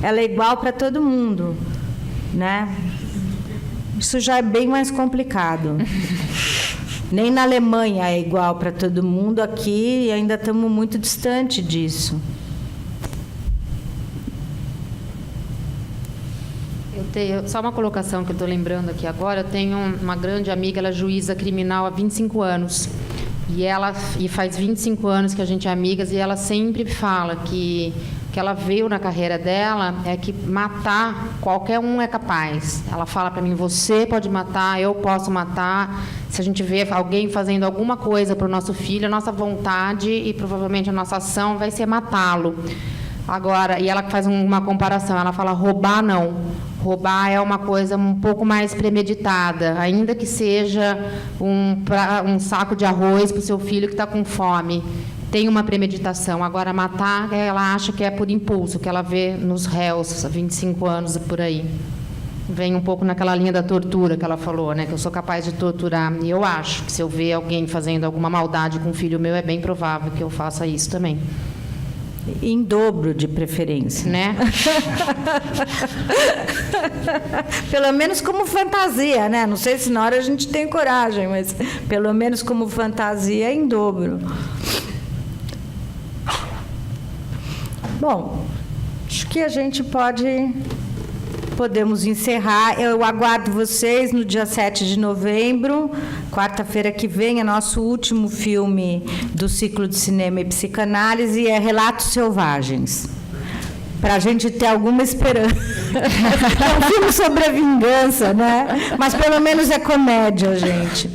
ela é igual para todo mundo, né? Isso já é bem mais complicado. Nem na Alemanha é igual para todo mundo, aqui ainda estamos muito distante disso. Só uma colocação que eu estou lembrando aqui agora. Eu tenho uma grande amiga, ela é juíza criminal há 25 anos. E faz 25 anos que a gente é amigas, e ela sempre fala que ela veio na carreira dela é que matar qualquer um é capaz. Ela fala para mim: você pode matar, eu posso matar. Se a gente vê alguém fazendo alguma coisa para o nosso filho, a nossa vontade e provavelmente a nossa ação vai ser matá-lo. Agora, e ela faz uma comparação, ela fala: roubar não. Roubar é uma coisa um pouco mais premeditada, ainda que seja um saco de arroz para o seu filho que está com fome. Tem uma premeditação. Agora, matar, ela acha que é por impulso, que ela vê nos réus há 25 anos por aí. Vem um pouco naquela linha da tortura que ela falou, né? Que eu sou capaz de torturar. E eu acho que se eu ver alguém fazendo alguma maldade com um filho meu, é bem provável que eu faça isso também. Em dobro, de preferência. Né? Pelo menos como fantasia, né? Não sei se na hora a gente tem coragem, mas pelo menos como fantasia, em dobro. Bom, acho que a gente podemos encerrar. Eu aguardo vocês no dia 7 de novembro, quarta-feira que vem. É nosso último filme do ciclo de cinema e psicanálise, é Relatos Selvagens. Para a gente ter alguma esperança. É um filme sobre a vingança, né? Mas pelo menos é comédia, gente.